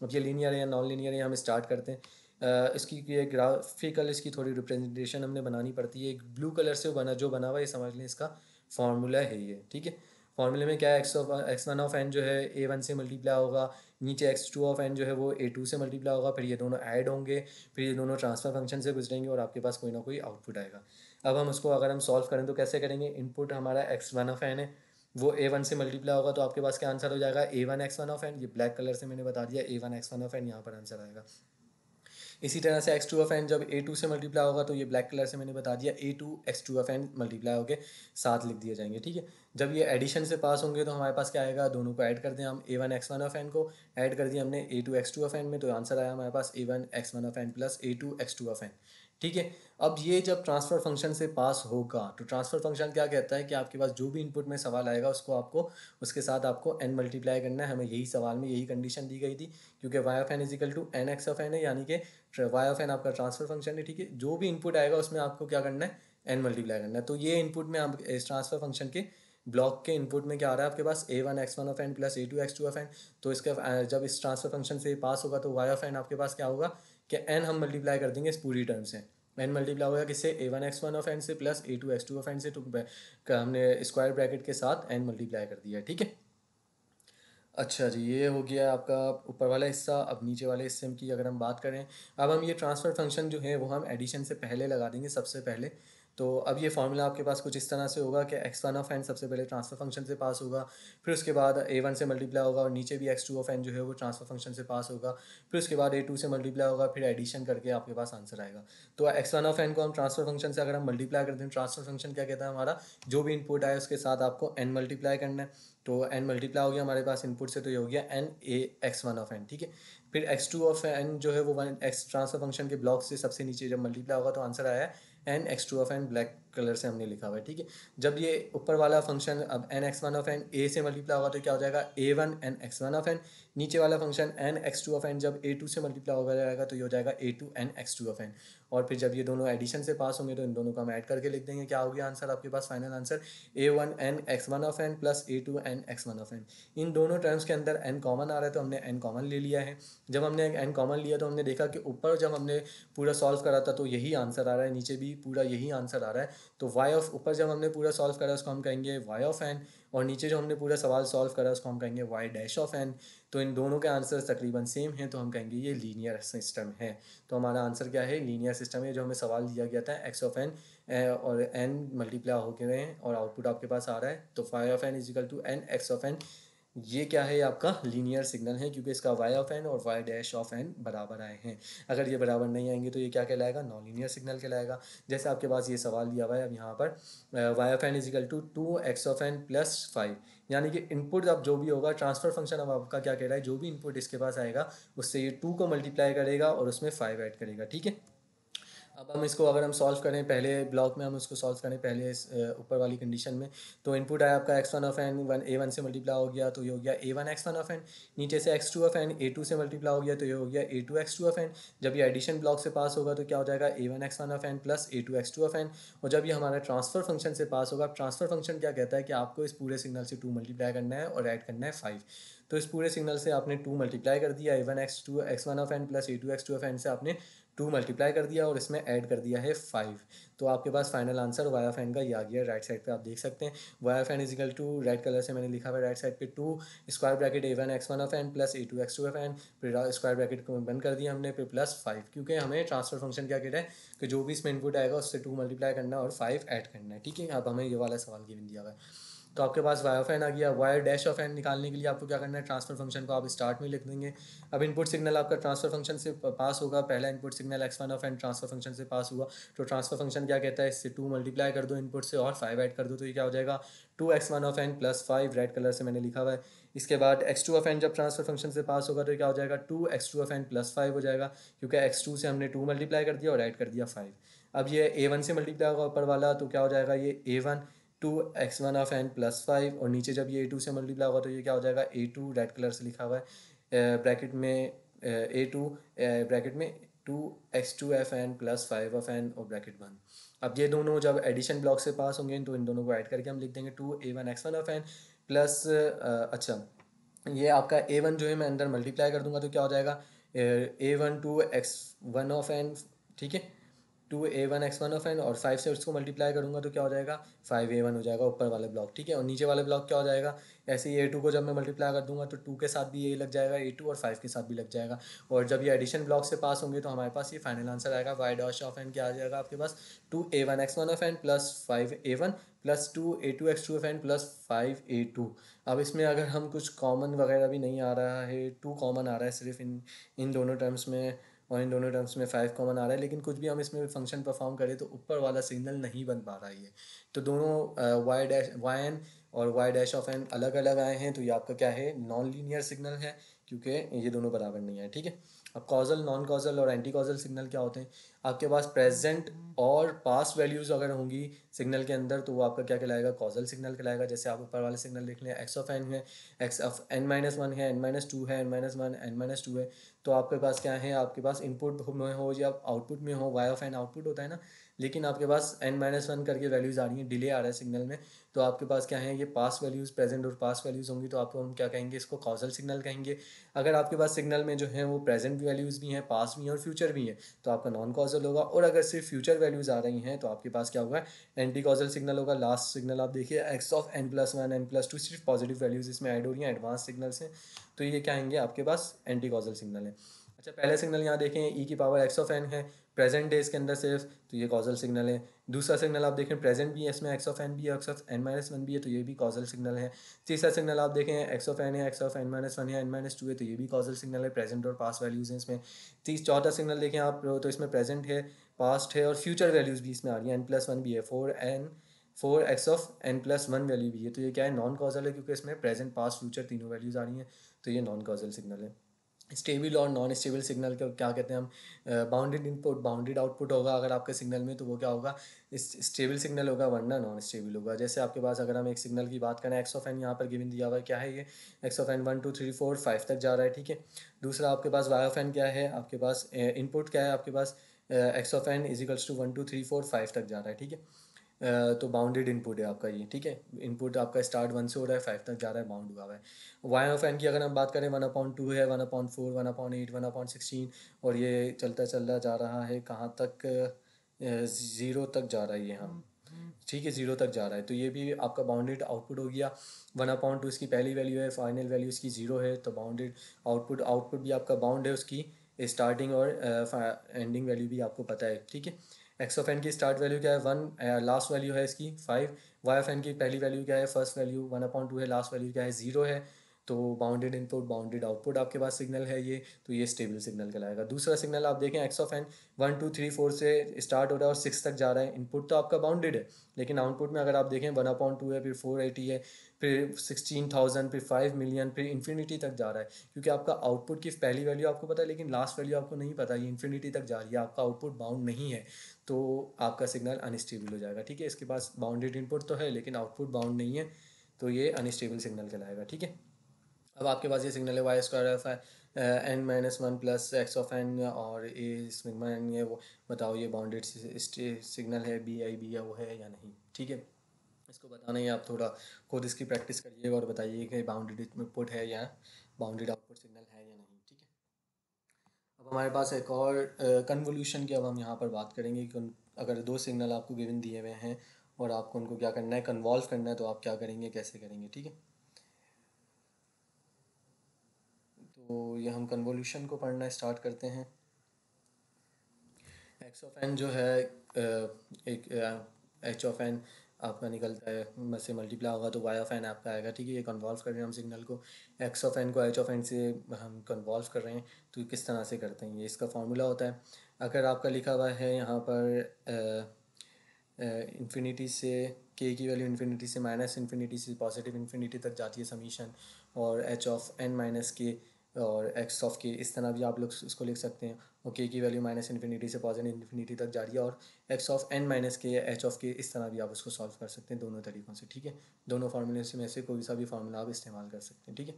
अब ये लीनियर है या नॉन लीनियर है, हम स्टार्ट करते हैं। इसकी ये ग्राफिकल, इसकी थोड़ी रिप्रेजेंटेशन हमने बनानी पड़ती है। एक ब्लू कलर से जो बना हुआ है, ये समझ लें इसका फार्मूला है ये। ठीक है, फार्मूले में क्या है, एक्स वन ऑफ एन जो है ए वन से मल्टीप्लाई होगा, नीचे एक्स टू ऑफ एन जो है वो ए टू से मल्टीप्लाई होगा, फिर ये दोनों ऐड होंगे, फिर ये दोनों ट्रांसफ़र फंक्शन से गुजरेंगे और आपके पास कोई ना कोई आउटपुट आएगा। अब हम उसको अगर हम सॉल्व करें तो कैसे करेंगे, इनपुट हमारा एक्स वन ऑफ एन है, वो ए वन से मल्टीप्लाई होगा, तो आपके पास क्या आंसर हो जाएगा, a one x one of n. ये ब्लैक कलर से मैंने बता दिया, a one x one of n यहाँ पर आंसर आएगा। इसी तरह से एक्स टू ऑफ एन जब ए टू से मल्टीप्लाई होगा, तो ये ब्लैक कलर से मैंने बता दिया, a two x two of n multiply होकर साथ लिख दिए जाएंगे। ठीक है, जब ये एडिशन से पास होंगे तो हमारे पास क्या आएगा, दोनों को ऐड कर दें हम, a one x one of n को ऐड कर दिया हमने a two x two of n में, तो आंसर आया हमारे पास a one x one of n plus a two x two of n. ठीक है, अब ये जब ट्रांसफ़र फंक्शन से पास होगा, तो ट्रांसफ़र फंक्शन क्या कहता है कि आपके पास जो भी इनपुट में सवाल आएगा उसको आपको, उसके साथ आपको एन मल्टीप्लाई करना है। हमें यही सवाल में यही कंडीशन दी गई थी, क्योंकि y of n is equal to n x of n है, यानी कि वाई ऑफ एन आपका ट्रांसफ़र फंक्शन है। ठीक है, जो भी इनपुट आएगा उसमें आपको क्या करना है, एन मल्टीप्लाई करना है। तो ये इनपुट में आप इस ट्रांसफ़र फंक्शन के ब्लॉक के इनपुट में क्या आ रहा है आपके पास, a one x one of n plus a two x two of n. तो इसका जब इस ट्रांसफ़र फंक्शन से पास होगा तो वाई ऑफ एन आपके पास क्या होगा कि एन हम मल्टीप्लाई कर देंगे इस पूरी टर्म से। एन मल्टीप्लाई होगा किससे, a one x one of n से plus a two x two of n से। तो हमने स्क्वायर ब्रैकेट के साथ एन मल्टीप्लाई कर दिया है। ठीक है, अच्छा जी, ये हो गया आपका ऊपर वाला हिस्सा। अब नीचे वाले हिस्से की अगर हम बात करें, अब हम ये ट्रांसफ़र फंक्शन जो है वो हम एडिशन से पहले लगा देंगे सबसे पहले। तो अब ये फार्मूला आपके पास कुछ इस तरह से होगा कि एक्स वन ऑफ एन सबसे पहले ट्रांसफ़र फंक्शन से पास होगा, फिर उसके बाद ए वन से मल्टीप्लाई होगा और नीचे भी एक्स टू ऑफ एन जो है वो ट्रांसफ़र फंक्शन से पास होगा, फिर उसके बाद ए टू से मल्टीप्लाई होगा, फिर एडिशन करके आपके पास आंसर आएगा। तो एक्स वन ऑफ एन को हम ट्रांसफ़र फंक्शन से अगर हम मल्टीप्लाई करते हैं, ट्रांसफ़र फंक्शन क्या कहता है हमारा, जो भी इनपुट आए उसके साथ आपको एन मल्टीप्लाई करना है। तो एन मल्टीप्लाई हो गया हमारे पास इनपुट से, तो ये हो गया n a x one of n. ठीक है, फिर एक्स टू ऑफ एन जो है वो वन एक्स ट्रांसफर फंक्शन के ब्लॉक से सबसे नीचे जब मल्टीप्लाई होगा तो आंसर आया है n x two of n, black colour से हमने लिखा हुआ है। ठीक है, जब ये ऊपर वाला फंक्शन अब n x one of n a से मल्टीप्लाई होगा तो क्या हो जाएगा, a one n x one of n. नीचे वाला function n x two of n जब ए टू से मल्टीप्लाई होगा जाएगा तो ये हो जाएगा a two n x two of n. और फिर जब ये दोनों एडिशन से पास होंगे तो इन दोनों को हम ऐड करके लिख देंगे, क्या हो गया आंसर आपके पास, final answer a one n x one of n plus a two n x one of n. इन दोनों टर्म्स के अंदर एन कॉमन आ रहा है तो हमने एन कॉमन ले लिया है। जब हमने एन कॉमन लिया तो हमने देखा कि ऊपर जब हमने पूरा सॉल्व करा था तो यही आंसर आ रहा है, नीचे भी पूरा यही आंसर आ रहा है। तो वाई ऑफ, ऊपर जब हमने पूरा सॉल्व करा उसको हम कहेंगे वाई ऑफ एन, और नीचे जो हमने पूरा सवाल सॉल्व करा उसको हम कहेंगे वाई डैश ऑफ एन। तो इन दोनों के आंसर तकरीबन सेम हैं, तो हम कहेंगे ये लीनियर सिस्टम है। तो हमारा आंसर क्या है, लीनियर सिस्टम है। जो हमें सवाल दिया गया था एक्स ऑफ एन और एन मल्टीप्लाई हो गए हैं और आउटपुट आपके पास आ रहा है, तो phi of n equal to n x of n ये क्या है, आपका लीनियर सिग्नल है, क्योंकि इसका वाई ऑफ एन और वाई डैश ऑफ एन बराबर आए हैं। अगर ये बराबर नहीं आएंगे तो ये क्या कहलाएगा, नॉन लीनियर सिग्नल कहलाएगा। जैसे आपके पास ये सवाल दिया हुआ है अब यहाँ पर, y of n equal to 2x of n plus 5, यानी कि इनपुट अब जो भी होगा, ट्रांसफर फंक्शन अब आपका क्या कह रहा है, जो भी इनपुट इसके पास आएगा उससे ये 2 को मल्टीप्लाई करेगा और उसमें 5 ऐड करेगा, ठीक है। अब हम इसको अगर हम सॉल्व करें, पहले ब्लॉक में हम इसको सॉल्व करें पहले इस ऊपर वाली कंडीशन में, तो इनपुट आया आपका x1 of N, one a1 से मल्टीप्लाई हो गया तो ये हो गया a1 x1 ऑफ एन। नीचे से x2 ऑफ एन a2 से मल्टीप्लाई हो गया तो ये हो गया a2 x2 ऑफ एन। जब ये एडिशन ब्लॉक से पास होगा तो क्या हो जाएगा, a1 x1 of n plus a2 x2 of n. और जब ये हमारा ट्रांसफर फंक्शन से पास होगा, ट्रांसफर फंक्शन क्या कहता है कि आपको इस पूरे सिग्नल से 2 मल्टीप्लाई करना है और ऐड करना है 5। तो इस पूरे सिग्नल से आपने 2 मल्टीप्लाई कर दिया, a1 x2 x1 of n plus a2 x2 of n से आपने 2 मल्टीप्लाई कर दिया और इसमें ऐड कर दिया है 5। तो आपके पास final answer y of n का ये आ गया। राइट साइड पे आप देख सकते हैं y of n equal to, red colour से मैंने लिखा हुआ है राइट साइड पे, 2 square bracket a1 x1 of n plus a2 x2 of n, फिर स्क्वायर ब्रैकेट को बंद कर दिया हमने, फिर प्लस 5, क्योंकि हमें ट्रांसफर फंक्शन क्या कह रहा है कि जो भी इसमें इनपुट आएगा उससे 2 मल्टीप्लाई करना है और 5 ऐड करना है, ठीक है। अब हमें ये वाला सवाल गिवन दिया हुआ है। तो आपके पास वाई ऑफ एन आ गया। वाई डैश ऑफ एन निकालने के लिए आपको क्या करना है, ट्रांसफर फंक्शन को आप स्टार्ट में लिख देंगे। अब इनपुट सिग्नल आपका ट्रांसफर फंक्शन से पास होगा, पहला input signal x1 of n transfer function से पास हुआ, तो ट्रांसफर फंक्शन क्या कहता है, इससे 2 मल्टीप्लाई कर दो इनपुट से और 5 ऐड कर दो, तो ये क्या हो जाएगा 2x1 of n plus 5, red colour से मैंने लिखा हुआ है। इसके बाद x2 ऑफ एन जब ट्रांसफर फंक्शन से पास होगा तो क्या हो जाएगा 2x2 ऑफ एन प्लस 5 हो जाएगा, क्योंकि x2 से हमने 2 मल्टीप्लाई कर दिया और ऐड कर दिया 5। अब ये a1 से मल्टीप्लाई होगा ऊपर वाला, तो क्या हो जाएगा ये a1 2x1 of n plus 5, और नीचे जब ये a2 से मल्टीप्लाई होगा तो ये क्या हो जाएगा a2, रेड कलर से लिखा हुआ है ब्रैकेट में, a2 ब्रैकेट में 2x2 f n plus 5 of n और ब्रैकेट बंद। अब ये दोनों जब एडिशन ब्लॉक से पास होंगे तो इन दोनों को ऐड करके हम लिख देंगे 2a1 x1 of n plus, अच्छा ये आपका a1 जो है मैं अंदर मल्टीप्लाई कर दूंगा तो क्या हो जाएगा a1 2x1 ऑफ एन, ठीक है, 2a1 x1 ऑफ एन, और 5 से उसको मल्टीप्लाई करूंगा तो क्या हो जाएगा 5a1 हो जाएगा ऊपर वाले ब्लॉक, ठीक है। और नीचे वाले ब्लॉक क्या हो जाएगा, ऐसे ही a2 को जब मैं मल्टीप्लाई कर दूंगा तो 2 के साथ भी यही लग जाएगा a2 और 5 के साथ भी लग जाएगा। और जब ये एडिशन ब्लॉक से पास होंगे तो हमारे पास ये फाइनल आंसर आएगा वाई डॉश ऑफ एन क्या आ जाएगा आपके पास 2a1 x1 of n plus 5a1 plus 2a2 x2 of n plus 5a2। अब इसमें अगर हम कुछ कॉमन वगैरह भी नहीं आ रहा है, 2 कॉमन आ रहा है सिर्फ इन इन दोनों टर्म्स में, और इन दोनों टर्म्स में 5 कॉमन आ रहा है, लेकिन कुछ भी हम इसमें फंक्शन परफॉर्म करें तो ऊपर वाला सिग्नल नहीं बन पा रहा है ये। तो दोनों वाई डैश वाई एन और वाई डैश ऑफ एन अलग अलग आए हैं, तो ये आपका क्या है, नॉन लीनियर सिग्नल है, क्योंकि ये दोनों बराबर नहीं है, ठीक है। अब कॉजल, नॉन कॉजल और एंटी कॉजल सिग्नल क्या होते हैं, आपके पास प्रेजेंट और पास्ट वैल्यूज़ अगर होंगी सिग्नल के अंदर तो वो आपका क्या कहलाएगा, कॉजल सिग्नल कहलाएगा। जैसे आप ऊपर वाले सिग्नल देख लें, एक्स ऑफ एन है, एक्स ऑफ n-1 है, n-2 है, n-1 n-2 है, तो आपके पास क्या है, आपके पास इनपुट में हो या आउटपुट में हो, वाई ऑफ एन आउटपुट होता है ना, लेकिन आपके पास n-1 करके वैल्यूज़ आ रही हैं, डिले आ रहा है सिग्नल में, तो आपके पास क्या है, ये पास वैल्यूज़, प्रेजेंट और पास वैल्यूज़ होंगी, तो आपको हम क्या कहेंगे, इसको कॉजल सिग्नल कहेंगे। अगर आपके पास सिग्नल में जो है वो प्रेजेंट वैल्यूज़ भी हैं, पास भी हैं और फ्यूचर भी हैं, तो आपका नॉन कॉजल होगा। और अगर सिर्फ फ्यूचर वैल्यूज़ आ रही हैं तो आपके पास क्या होगा, एंटी कॉजल सिग्नल होगा। लास्ट सिग्नल आप देखिए एक्स ऑफ n+1 n+2, सिर्फ पॉजिटिव वैल्यूज़ इसमें ऐड हो रही हैं एडवांस सिग्नल से, तो ये क्या आएंगे आपके पास, एंटी कॉजल सिग्नल है। अच्छा, पहले सिग्नल यहाँ देखें ई की पावर एक्स ऑफ एन है, प्रेजेंट डे इसके अंदर सिर्फ, तो ये कॉजल सिग्नल है। दूसरा सिग्नल आप देखें प्रेजेंट भी है, इसमें एक्स ऑफ एन भी है, एक्स ऑफ n-1 भी है, तो ये भी कॉजल सिग्नल है। तीसरा सिग्नल आप देखें एक्स ऑफ एन है, एक्स ऑफ n-1 है, n-2 है, तो ये भी कॉजल सिग्नल है, प्रेजेंट और पास्ट वैल्यूज़ हैं इसमें। चौथा सिग्नल देखें आप तो इसमें प्रेजेंट है, पास्ट है और फ्यूचर वैल्यूज़ भी इसमें आ रही हैं, n+1 भी है, 4x(n+1) वैल्यू भी है, तो ये क्या है, नॉन कॉजल है, क्योंकि इसमें प्रेजेंट पास्ट फ्यूचर तीनों वैल्यूज़ आ रही हैं, तो ये नॉन कॉजल सिग्नल है। स्टेबल और नॉन स्टेबल सिग्नल को क्या कहते हैं हम, बाउंडेड इनपुट बाउंडेड आउटपुट होगा अगर आपके सिग्नल में, तो वो क्या होगा, स्टेबल सिग्नल होगा, वरना नॉन स्टेबल होगा। जैसे आपके पास अगर हम एक सिग्नल की बात करें, एक्स ऑफ एन यहाँ पर गिवन दिया हुआ है, क्या है ये, एक्स ऑफ एन 1 2 3 4 5 तक जा रहा है, ठीक है। दूसरा आपके पास वाई ऑफ एन क्या है, आपके पास इनपुट क्या है, आपके पास x of n equals to 1 2 3 4 5 तक जा रहा है, ठीक है। तो बाउंडेड इनपुट है आपका ये, ठीक है। इनपुट आपका स्टार्ट 1 से हो रहा है, 5 तक जा रहा है, बाउंड हुआ हुआ है। वाई ऑफ एन की अगर हम बात करें, 1/2 है, 1/4 1/8 1/16, और ये चलता जा रहा है कहाँ तक, 0 तक जा रहा है ये, हाँ ठीक है, 0 तक जा रहा है, तो ये भी आपका बाउंडेड आउटपुट हो गया। 1/2 इसकी पहली वैल्यू है, फाइनल वैल्यू इसकी 0 है, तो बाउंडेड आउटपुट भी आपका बाउंड है, उसकी स्टार्टिंग और एंडिंग वैल्यू भी आपको पता है, ठीक है। एक्स ऑफ एन की स्टार्ट वैल्यू क्या है 1, लास्ट वैल्यू है इसकी 5। वाई ऑफ एन की पहली वैल्यू क्या है, फर्स्ट वैल्यू 1/2 है, लास्ट वैल्यू क्या है 0 है, तो बाउंडेड इनपुट बाउंडेड आउटपुट आपके पास सिग्नल है ये, तो ये स्टेबल सिग्नल कहलाएगा। दूसरा सिग्नल आप देखें एक्स ऑफ एन 1 2 3 4 से स्टार्ट हो रहा है और 6 तक जा रहा है, इनपुट तो आपका बाउंडेड है, लेकिन आउटपुट में अगर आप देखें 1/2 है, फिर 480 है, फिर 16,000, फिर 5 मिलियन, फिर इन्फिनिटी तक जा रहा है, क्योंकि आपका आउटपुट की पहली वैल्यू आपको पता है लेकिन लास्ट वैल्यू आपको नहीं पता, ये इन्फिनिटी तक जा रही है, आपका आउटपुट बाउंड नहीं है, तो आपका सिग्नल अनस्टेबल हो जाएगा। ठीक है, इसके पास बाउंडेड इनपुट तो है लेकिन आउटपुट बाउंड नहीं है, तो ये अनस्टेबल सिग्नल कहलाएगा। ठीक है, अब आपके पास ये सिग्नल है y square f n-1 plus x of n और ए सिग्मा एन, ये वो बताओ ये बाउंडेड सिग्नल है बी आई बी या वो है या नहीं। ठीक है, इसको बताना ही, आप थोड़ा खुद इसकी प्रैक्टिस करिएगा और बताइए कि बाउंडेड इनपुट है या बाउंडेड आउटपुट सिग्नल है या नहीं। ठीक है, अब हमारे पास एक और कन्वोल्यूशन की अब हम यहाँ पर बात करेंगे कि अगर दो सिग्नल आपको गिवन दिए हुए हैं और आपको उनको क्या करना है, कन्वॉल्व करना है, तो आप क्या करेंगे, कैसे करेंगे। ठीक है, तो ये हम कन्वोल्यूशन को पढ़ना स्टार्ट करते हैं। एक्स ऑफ एन जो है एक एच ऑफ एन आपका निकलता है, में से मल्टीप्लाई होगा तो वाई ऑफ एन आपका आएगा। ठीक है, ये कन्वॉल्व कर रहे हैं हम सिग्नल को, एक्स ऑफ एन को एच ऑफ एन से हम कन्वॉल्व कर रहे हैं, तो किस तरह से करते हैं, ये इसका फार्मूला होता है। अगर आपका लिखा हुआ है यहाँ पर इन्फिनिटी से के की वैल्यू इन्फिनिटी से माइनस इन्फिनिटी से पॉजिटिव इन्फिनिटी तक जाती है समीशन, और एच ऑफ एन माइनस के और एक्स ऑफ के, इस तरह भी आप लोग इसको लिख सकते हैं, और के की वैल्यू माइनस इन्फिनिटी से पॉजिटिव इन्फिनिटी तक जा रही है, और एक्स ऑफ एन माइनस के या एच ऑफ के, इस तरह भी आप उसको सॉल्व कर सकते हैं दोनों तरीक़ों से। ठीक है, दोनों फार्मूले में से कोई सा भी फार्मूला आप इस्तेमाल कर सकते हैं। ठीक है,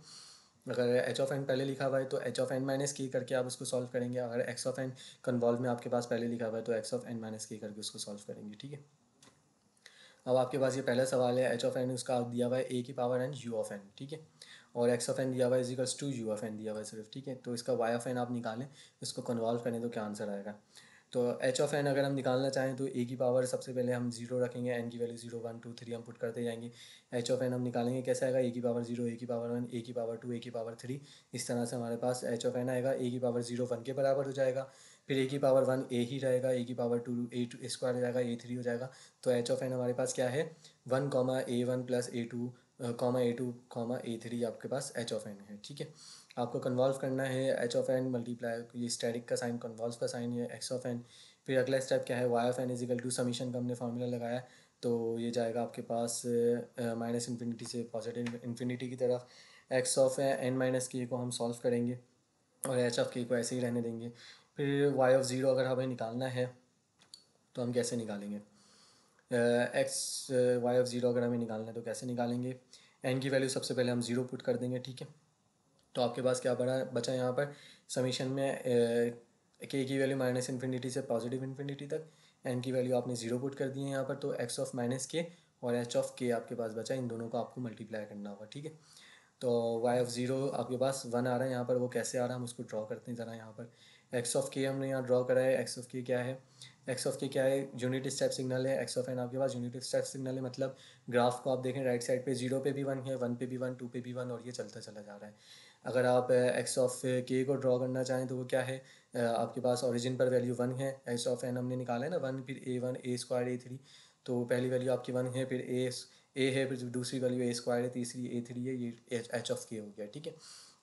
अगर एच ऑफ एन पहले लिखा हुआ है तो एच ऑफ एन माइनस के करके आप उसको सॉल्व करेंगे, अगर एक्स ऑफ एन कन्वॉल्व में आपके पास पहले लिखा हुआ है तो एक्स ऑफ एन माइनस के करके उसको सॉल्व करेंगे। ठीक है, अब आपके पास ये पहला सवाल है, एच ऑफ एन उसका दिया हुआ है ए की power n u of n. ठीक है, और एक्स ऑफ एन दिया हुआ है equals to u of n दिया हुआ है सिर्फ। ठीक है, तो इसका वाई ऑफ एन आप निकालें, इसको कन्वॉल्व करें तो क्या आंसर आएगा। तो एच ऑफ एन अगर हम निकालना चाहें तो ए की पावर सबसे पहले हम जीरो रखेंगे, एन की वैल्यू 0 1 2 3 हम पुट करते जाएंगे। एच ऑफ एन हम निकालेंगे कैसे आएगा, ए की पावर 0, ए की पावर 1, ए की पावर 2, ए की पावर 3, इस तरह से हमारे पास एच ऑफ एन आएगा। ए की पावर 0 1 के बराबर हो जाएगा, फिर ए की पावर 1 ए ही रहेगा, ए की पावर 2 ए स्क्वायर हो जाएगा, ए 3 हो जाएगा। तो एच ऑफ एन हमारे पास क्या है, 1 प्लस A2 A2 A3 आपके पास एच ऑफ एन है। ठीक है, आपको कन्वॉल्व करना है एच ऑफ एन मल्टीप्लाई, ये स्टैटिक का साइन, कन्वॉल्व का साइन है एक्स ऑफ एन। फिर अगला स्टेप क्या है, y of n equal to summation का हमने फार्मूला लगाया, तो ये जाएगा आपके पास माइनस इन्फिनिटी से पॉजिटिव इन्फिनिटी की तरफ। एक्स ऑफ एन माइनस के को हम सॉल्व करेंगे और एच ऑफ के को ऐसे ही रहने देंगे। फिर वाई ऑफ ज़ीरो अगर हमें निकालना है तो हम कैसे निकालेंगे, एक्स वाई ऑफ ज़ीरो अगर हमें निकालना है तो कैसे निकालेंगे, एन की वैल्यू सबसे पहले हम ज़ीरो पुट कर देंगे। ठीक है, तो आपके पास क्या बचा यहाँ पर समीशन में, के की वैल्यू माइनस इन्फिनिटी से पॉजिटिव इन्फिनिटी तक, एन की वैल्यू आपने ज़ीरो पुट कर दी है यहाँ पर, तो एक्स ऑफ माइनस के और एच ऑफ के आपके पास बचा, इन दोनों को आपको मल्टीप्लाई करना होगा। ठीक है, तो वाई ऑफ ज़ीरो आपके पास 1 आ रहा है यहाँ पर, वो कैसे आ रहा है हम उसको ड्रॉ करते हैं ज़रा यहाँ पर। एक्स ऑफ के हमने यहाँ ड्रॉ करा है, एक्स ऑफ के क्या है, एक्स ऑफ के क्या है, यूनिट स्टेप सिग्नल है। एक्स ऑफ एन आपके पास यूनिट स्टेप सिग्नल है, मतलब ग्राफ को आप देखें राइट साइड पे 0 पे भी 1 है, 1 पे भी 1, 2 पे भी 1, और ये चलता चला जा रहा है। अगर आप एक्स ऑफ के को ड्रॉ करना चाहें तो वो क्या है, आपके पास ओरिजिन पर वैल्यू 1 है, एक्स ऑफ एन हमने निकाला है ना 1, फिर A1 A स्क्वायर A3, तो पहली वैल्यू आपकी 1 है, फिर ए है, फिर दूसरी वैल्यू ए स्क्वायर है, तीसरी A3 है, ये एच ऑफ के हो गया। ठीक है,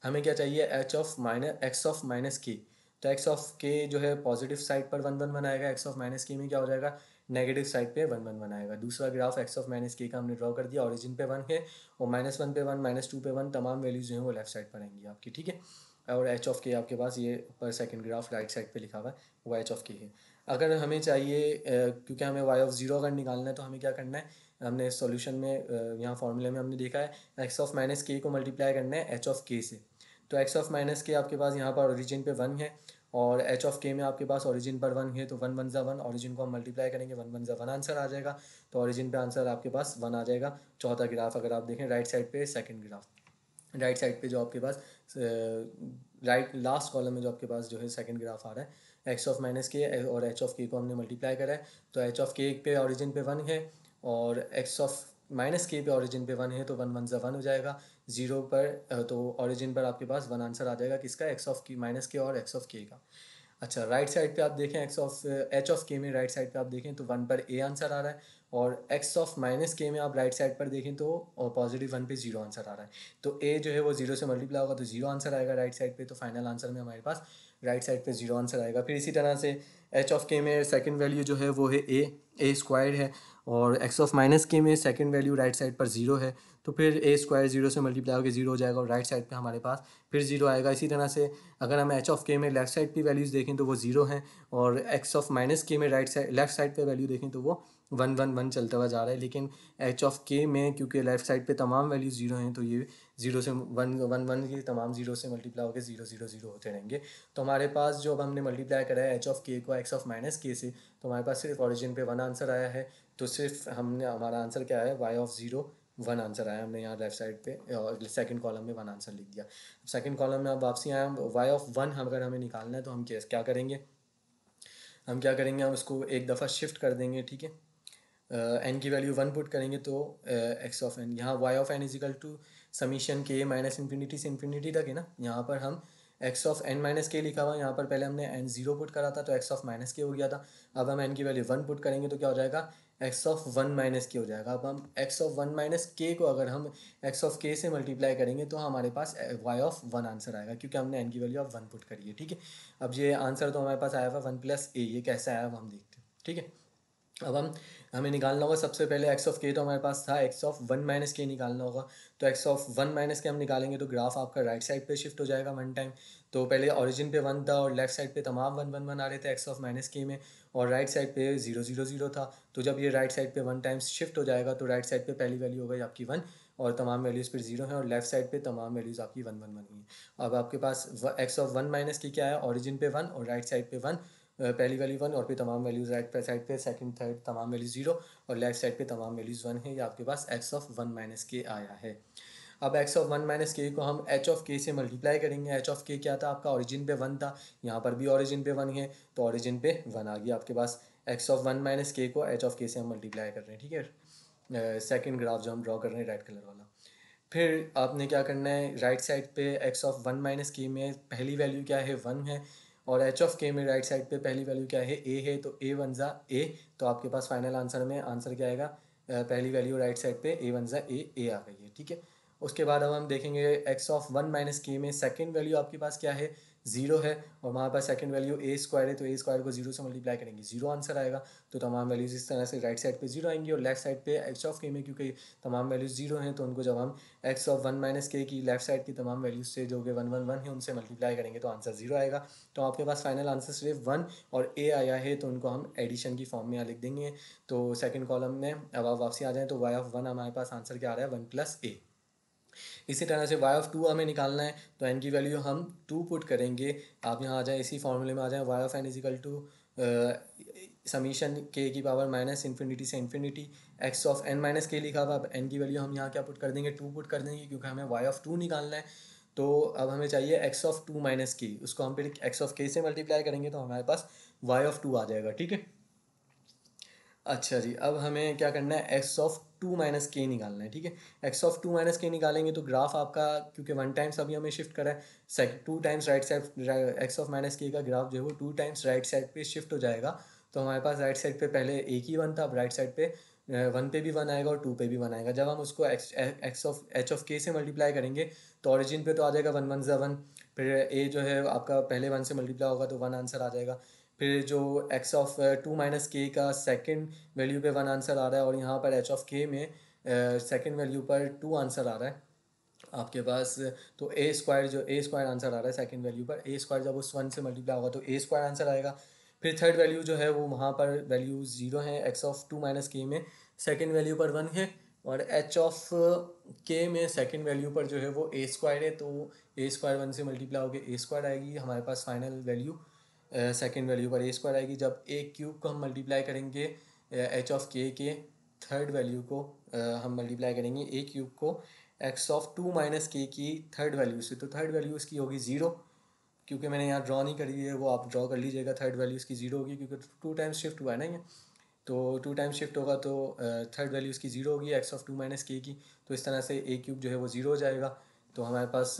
हमें क्या चाहिए, H of minus x of minus k, तो एक्स ऑफ के जो है पॉजिटिव साइड पर 1 1 1 आएगा, एक्स ऑफ माइनस के में क्या हो जाएगा, नेगेटिव साइड पे 1 1 1 आएगा। दूसरा ग्राफ एक्स ऑफ माइनस के का हमने ड्रॉ कर दिया, ओरिजिन पे 1 है और -1 पे 1 -2 पे 1 तमाम वैल्यूज जो हैं वो लेफ्ट साइड पर आएंगी आपकी। ठीक है, और एच ऑफ के आपके पास ये पर सेकंड ग्राफ राइट साइड पे लिखा हुआ है, वो एच ऑफ के है। अगर हमें चाहिए क्योंकि हमें वाई ऑफ ज़ीरो अगर निकालना है तो हमें क्या करना है, हमने सॉल्यूशन में यहाँ फॉर्मूले में हमने देखा है एक्स ऑफ माइनस के को मल्टीप्लाई करना है एच ऑफ के से। तो एक्स ऑफ माइनस के आपके पास यहाँ पर ओरिजिन पे 1 है और एच ऑफ के में आपके पास ओरिजिन पर 1 है, तो 1 1 1, ओरिजिन को हम मल्टीप्लाई करेंगे, 1 1 1 आंसर आ जाएगा। तो ओरिजिन पे आंसर आपके पास 1 आ जाएगा। चौथा ग्राफ अगर आप देखें राइट साइड पे सेकंड ग्राफ, राइट साइड पे जो आपके पास राइट लास्ट कॉलम में जो आपके पास जो है सेकंड ग्राफ आ रहा है, एक्स ऑफ माइनस के और एच ऑफ के को हमने मल्टीप्लाई करा है, तो एच ऑफ के पे ओरिजिन पे 1 है और एक्स ऑफ माइनस के पे ओरिजिन पे 1 है, तो 1 1 1 हो जाएगा। ज़ीरो पर तो ओरिजिन पर आपके पास 1 आंसर आ जाएगा किसका, एक्स ऑफ की माइनस के और एक्स ऑफ के का। अच्छा, राइट साइड पे आप देखें एच ऑफ के में राइट साइड पे आप देखें तो 1 पर ए आंसर आ रहा है, और एक्स ऑफ माइनस के में आप राइट साइड पर देखें तो और पॉजिटिव 1 पे 0 आंसर आ रहा है। तो ए जो है वो 0 से मल्टीप्लाई होगा तो 0 आंसर आएगा राइट साइड पे, तो फाइनल आंसर में हमारे पास राइट साइड पे 0 आंसर आएगा। फिर इसी तरह से एच ऑफ के में सेकंड वैल्यू जो है वो है ए स्क्वायर है, और एक्स ऑफ माइनस के में सेकंड वैल्यू राइट साइड पर 0 है, तो फिर ए स्क्वायर 0 से मल्टीप्लाई होकर 0 हो जाएगा और राइट साइड पे हमारे पास फिर 0 आएगा। इसी तरह से अगर हम एच ऑफ के में लेफ्ट साइड की वैल्यूज़ देखें तो वो 0 हैं, और एक्स ऑफ माइनस के में राइट साइड लेफ्ट साइड पे वैल्यू देखें तो वो 1 1 1 चलता हुआ जा रहा है। लेकिन एच ऑफ के में क्योंकि लेफ्ट साइड पे तमाम वैल्यूज 0 हैं तो ये 0 से 1 1 1 की तमाम 0 से मल्टीप्लाई होकर 0 0 0 होते रहेंगे। तो हमारे पास जो अब हमने मल्टीप्लाई करा है एच ऑफ के को एक्स ऑफ माइनस के से, तो हमारे पास सिर्फ ओरिजिन पे 1 आंसर आया है। तो सिर्फ हमने हमारा आंसर क्या है, वाई ऑफ 0 1 आंसर आया। हमने यहाँ लेफ्ट साइड पे और सेकंड कॉलम में 1 आंसर लिख दिया। सेकंड कॉलम में अब वापसी आया, वाई ऑफ 1 अगर हमें निकालना है तो हम क्या करेंगे, हम उसको एक दफ़ा शिफ्ट कर देंगे, ठीक है। एन की वैल्यू 1 पुट करेंगे तो एक्स ऑफ एन, यहाँ y of n equal to summation k minus infinity से इन्फिनिटी तक है ना। यहाँ पर हम x of n minus k लिखा हुआ है, यहाँ पर पहले हमने एन 0 पुट करा था तो एक्स ऑफ माइनस के हो गया था। अब हम एन की वैल्यू 1 पुट करेंगे तो क्या हो जाएगा, एक्स ऑफ 1 माइनस के हो जाएगा। अब हम एक्स ऑफ 1 माइनस के को अगर हम एक्स ऑफ के से मल्टीप्लाई करेंगे तो हमारे पास वाई ऑफ 1 आंसर आएगा, क्योंकि हमने एन की वैल्यू ऑफ 1 पुट करी है, ठीक है। अब ये आंसर तो हमारे पास आया हुआ 1 प्लस ए, ये कैसे आया वो हम देखते हैं, ठीक है। अब हमें निकालना होगा सबसे पहले एक्स ऑफ के, तो हमारे पास था एक्स ऑफ 1 माइनस के निकालना होगा। तो एक्स ऑफ 1 माइनस के हम निकालेंगे तो ग्राफ आपका राइट साइड पे शिफ्ट हो जाएगा 1 टाइम। तो पहले ओरिजिन पे 1 था और लेफ्ट साइड पे तमाम 1 1 1 आ रहे थे एक्स ऑफ माइनस के में, और राइट साइड पे 0 0 0 था। तो जब ये राइट साइड पे 1 टाइम्स शिफ्ट हो जाएगा तो राइट साइड पे पहली वैल्यू हो गई आपकी 1, और तमाम वैल्यूज़ फिर 0 हैं, और लेफ्ट साइड पे तमाम वैल्यूज़ आपकी 1 1 1 हुई हैं। अब आपके पास एक्स ऑफ 1 माइनस की क्या है, ओरिजिन पे 1 और राइट साइड पे 1, पहली वैल्यू 1 और फिर तमाम वैल्यूज़ राइट साइड पे सेकंड थर्ड तमाम वैल्यूज 0, और लेफ्ट साइड पे तमाम वैल्यूज़ 1 है। ये आपके पास एक्स ऑफ 1 माइनस के आया है। अब एक्स ऑफ 1 माइनस के को हम एच ऑफ के से मल्टीप्लाई करेंगे। एच ऑफ के क्या था आपका, ओरिजिन पे 1 था, यहाँ पर भी ओरिजिन पे 1 है, तो ओरिजिन पे 1 आ गया आपके पास। एक्स ऑफ 1 माइनस के को एच ऑफ के से हम मल्टीप्लाई कर रहे हैं, ठीक है। सेकंड ग्राफ जो हम ड्रॉ कर रहे हैं रेड कलर वाला। फिर आपने क्या करना है, राइट साइड पे एक्स ऑफ 1 माइनस के में पहली वैल्यू क्या है, 1 है, और एच ऑफ के में राइट साइड पे पहली वैल्यू क्या है, ए है, तो ए वन ज़ा ए। तो आपके पास फाइनल आंसर में आंसर क्या आएगा, पहली वैल्यू राइट साइड पे ए वन ज़ा ए आ गई है, ठीक है। उसके बाद अब हम देखेंगे एक्स ऑफ 1 माइनस के में सेकेंड वैल्यू आपके पास क्या है, 0 है, और वहाँ पर सेकंड वैल्यू ए स्क्वायर है, तो ए स्क्वायर को 0 से मल्टीप्लाई करेंगे 0 आंसर आएगा। तो तमाम वैल्यूज़ इस तरह से राइट साइड पे 0 आएंगी, और लेफ्ट साइड पे एक्स ऑफ के में क्योंकि तमाम वैल्यूज़ 0 हैं तो उनको जब हम एक्स ऑफ 1 माइनस के की लेफ्ट साइड की तमाम वैल्यूज से जो कि 1 1 1 है उनसे मल्टीप्लाई करेंगे तो आंसर 0 आएगा। तो आपके पास फाइनल आंसर सिर्फ 1 और ए आया है, तो उनको हम एडिशन की फॉर्म में यहाँ लिख देंगे। तो सेकंड कॉलम में अब आप वापसी आ जाएँ तो वाई ऑफ 1 हमारे पास आंसर क्या आ रहा है, 1 प्लस ए। इसी तरह से वाई ऑफ 2 हमें निकालना है, तो एन की वैल्यू हम 2 पुट करेंगे। आप यहाँ आ जाए, इसी फॉर्मूले में आ जाए, y of n equal to summation k की पावर माइनस इन्फिनिटी से infinity x of n minus k लिखा हुआ। अब एन की वैल्यू हम यहाँ क्या पुट कर देंगे, 2 पुट कर देंगे, क्योंकि हमें वाई ऑफ 2 निकालना है। तो अब हमें चाहिए एक्स ऑफ 2 माइनस के, उसको हम फिर एक्स ऑफ के से मल्टीप्लाई करेंगे तो हमारे पास वाई ऑफ 2 आ जाएगा, ठीक है। अच्छा जी, अब हमें क्या करना है, एक्स ऑफ 2 माइनस के निकालना है, ठीक है। एक्स ऑफ 2 माइनस के निकालेंगे तो ग्राफ आपका, क्योंकि 1 टाइम्स अभी हमें शिफ्ट करा है, 2 times right side x of minus के का ग्राफ जो है वो 2 टाइम्स राइट साइड पे शिफ्ट हो जाएगा। तो हमारे पास राइट साइड पे पहले एक ही 1 था, अब राइट साइड पे 1 पे भी 1 आएगा और 2 पे भी 1 आएगा। जब हम उसको एक्स ऑफ एच ऑफ के से मल्टीप्लाई करेंगे तो ओरिजिन पे तो आ जाएगा 1 1 ज़ा 1, फिर ए जो है आपका पहले 1 से मल्टीप्लाई होगा तो 1 आंसर आ जाएगा। फिर जो एक्स ऑफ 2 माइनस के का सेकंड वैल्यू पे 1 आंसर आ रहा है, और यहाँ पर एच ऑफ के में सेकंड वैल्यू पर 2 आंसर आ रहा है आपके पास। तो ए स्क्वायर, जो ए स्क्वायर आंसर आ रहा है सेकंड वैल्यू पर, ए स्क्वायर जब उस 1 से मल्टीप्लाई होगा तो ए स्क्वायर आंसर आएगा। फिर थर्ड वैल्यू जो है वो वहाँ पर वैल्यू 0 है, एक्स ऑफ 2 माइनस के में सेकंड वैल्यू पर 1 है, और एच ऑफ के में सेकंड वैल्यू पर जो है वो ए स्क्वायर है, तो ए स्क्वायर 1 से मल्टीप्लाई होकर ए स्क्वायर आएगी हमारे पास फाइनल वैल्यू। सेकेंड वैल्यू पर ए स्क्वायर आएगी। जब ए क्यूब को हम मल्टीप्लाई करेंगे एच ऑफ के थर्ड वैल्यू को हम मल्टीप्लाई करेंगे ए क्यूब को एक्स ऑफ 2 माइनस के की थर्ड वैल्यू से, तो थर्ड वैल्यू इसकी होगी 0, क्योंकि मैंने यहाँ ड्रॉ नहीं करी है, वो आप ड्रॉ कर लीजिएगा। थर्ड वैल्यू इसकी 0 होगी क्योंकि 2 टाइम्स शिफ्ट हुआ है ना ये, तो 2 टाइम्स शिफ्ट होगा तो थर्ड वैल्यू इसकी 0 होगी एक्स ऑफ 2 माइनस के की। तो इस तरह से ए क्यूब जो है वो 0 हो जाएगा। तो हमारे पास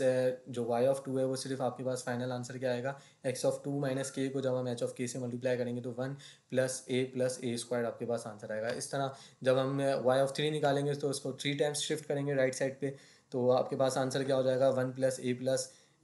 जो y ऑफ टू है वो सिर्फ आपके पास फाइनल आंसर क्या आएगा, x ऑफ टू माइनस के को जब हम h ऑफ के से मल्टीप्लाई करेंगे तो 1 प्लस ए स्क्वायर आपके पास आंसर आएगा। इस तरह जब हम y ऑफ थ्री निकालेंगे तो उसको 3 टाइम्स शिफ्ट करेंगे राइट साइड पे, तो आपके पास आंसर क्या हो जाएगा, 1 प्लस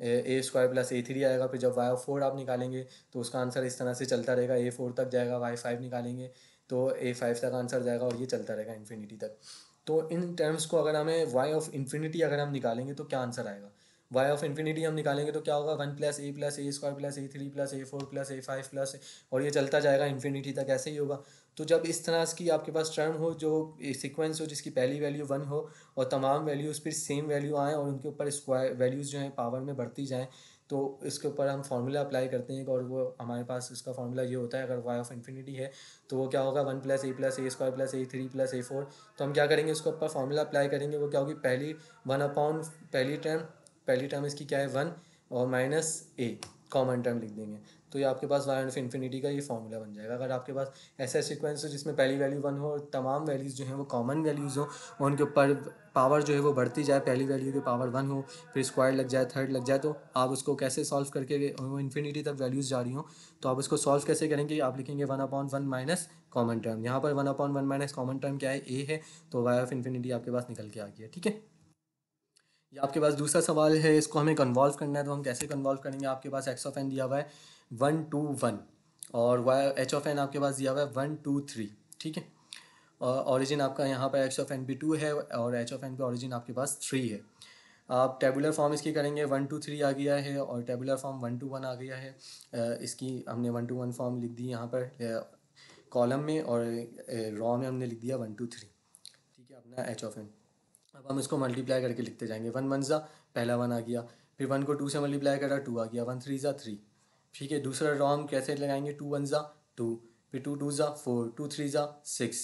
ए स्क्वायर प्लस ए थ्री आएगा। फिर जब वाई ऑफ फोर आप निकालेंगे तो उसका आंसर इस तरह से चलता रहेगा, ए फोर तक जाएगा, वाई फाइव निकालेंगे तो ए फाइव तक आंसर जाएगा और ये चलता रहेगा इन्फिनिटी तक। तो इन टर्म्स को अगर हमें वाई ऑफ इन्फिनिटी अगर हम निकालेंगे तो क्या आंसर आएगा, वाई ऑफ इन्फिनिटी हम निकालेंगे तो क्या होगा, 1 प्लस ए स्क्वायर प्लस ए थ्री प्लस ए फोर प्लस ए फाइव प्लस, और ये चलता जाएगा इन्फिनिटी तक, ऐसे ही होगा। तो जब इस तरह की आपके पास टर्म हो जो सीक्वेंस हो जिसकी पहली वैल्यू 1 हो और तमाम वैल्यूज़ फिर सेम वैल्यू आएँ और उनके ऊपर स्क्वायर वैल्यूज़ जो हैं पावर में बढ़ती जाएँ, तो इसके ऊपर हम फार्मूला अप्लाई करते हैं और वो हमारे पास इसका फार्मूला ये होता है, अगर वाई ऑफ इन्फिनिटी है तो वो क्या होगा, 1 प्लस ए स्क्वायर प्लस ए थ्री प्लस ए फोर। तो हम क्या करेंगे, उसके ऊपर फार्मूला अप्लाई करेंगे, वो क्या होगी, पहली 1 अपॉन पहली टर्म इसकी क्या है 1 और माइनस ए कॉमन टर्म लिख देंगे, तो ये आपके पास वाई ऑफ इन्फिनिटी का ये फार्मूला बन जाएगा। अगर आपके पास ऐसा सीक्वेंस हो जिसमें पहली वैल्यू 1 हो और तमाम वैल्यूज़ जो हैं वो कॉमन वैल्यूज़ हो और उनके ऊपर पावर जो है वो बढ़ती जाए, पहली वैल्यू के पावर 1 हो फिर स्क्वायर लग जाए, थर्ड लग जाए, तो आप उसको कैसे सॉल्व करके, वो इन्फिनिटी तक वैल्यूज़ जा रही हो तो आप उसको सॉल्व कैसे करेंगे, आप लिखेंगे 1/1 माइनस कॉमन टर्म। यहाँ पर 1/1 माइनस कॉमन टर्म क्या है, ए है, तो वाई ऑफ इन्फिनिटी आपके पास निकल के आ गया। ठीक है, ये आपके पास दूसरा सवाल है, इसको हमें कन्वॉल्व करना है, तो हम कैसे कन्वॉल्व करेंगे, आपके पास एक्स ऑफ एन दिया हुआ है 1 2 1 और वाई एच ऑफ एन आपके पास दिया हुआ है 1 2 3। ठीक है, और ऑरिजिन आपका यहाँ पर एक्स ऑफ एन भी 2 है और एच ऑफ एन पे ऑरिजिन आपके पास 3 है। आप टेबुलर फॉर्म इसकी करेंगे 1 2 3 आ गया है और टेबुलर फॉर्म 1 2 1 आ गया है। इसकी हमने 1 2 1 फॉर्म लिख दी यहाँ पर कॉलम में और रॉ में हमने लिख दिया 1 2 3। ठीक है, अपना एच ऑफ एन। अब हम इसको मल्टीप्लाई करके लिखते जाएंगे, 1 1 ज़ा पहला 1 आ गया, फिर 1 को 2 से मल्टीप्लाई करा 2 आ गया, 1 3 ज़ा 3। ठीक है, दूसरा रॉ हम कैसे लगाएंगे, 2 1 ज़ा 2, फिर 2 2 ज़ा 4, 2 3 ज़ा 6,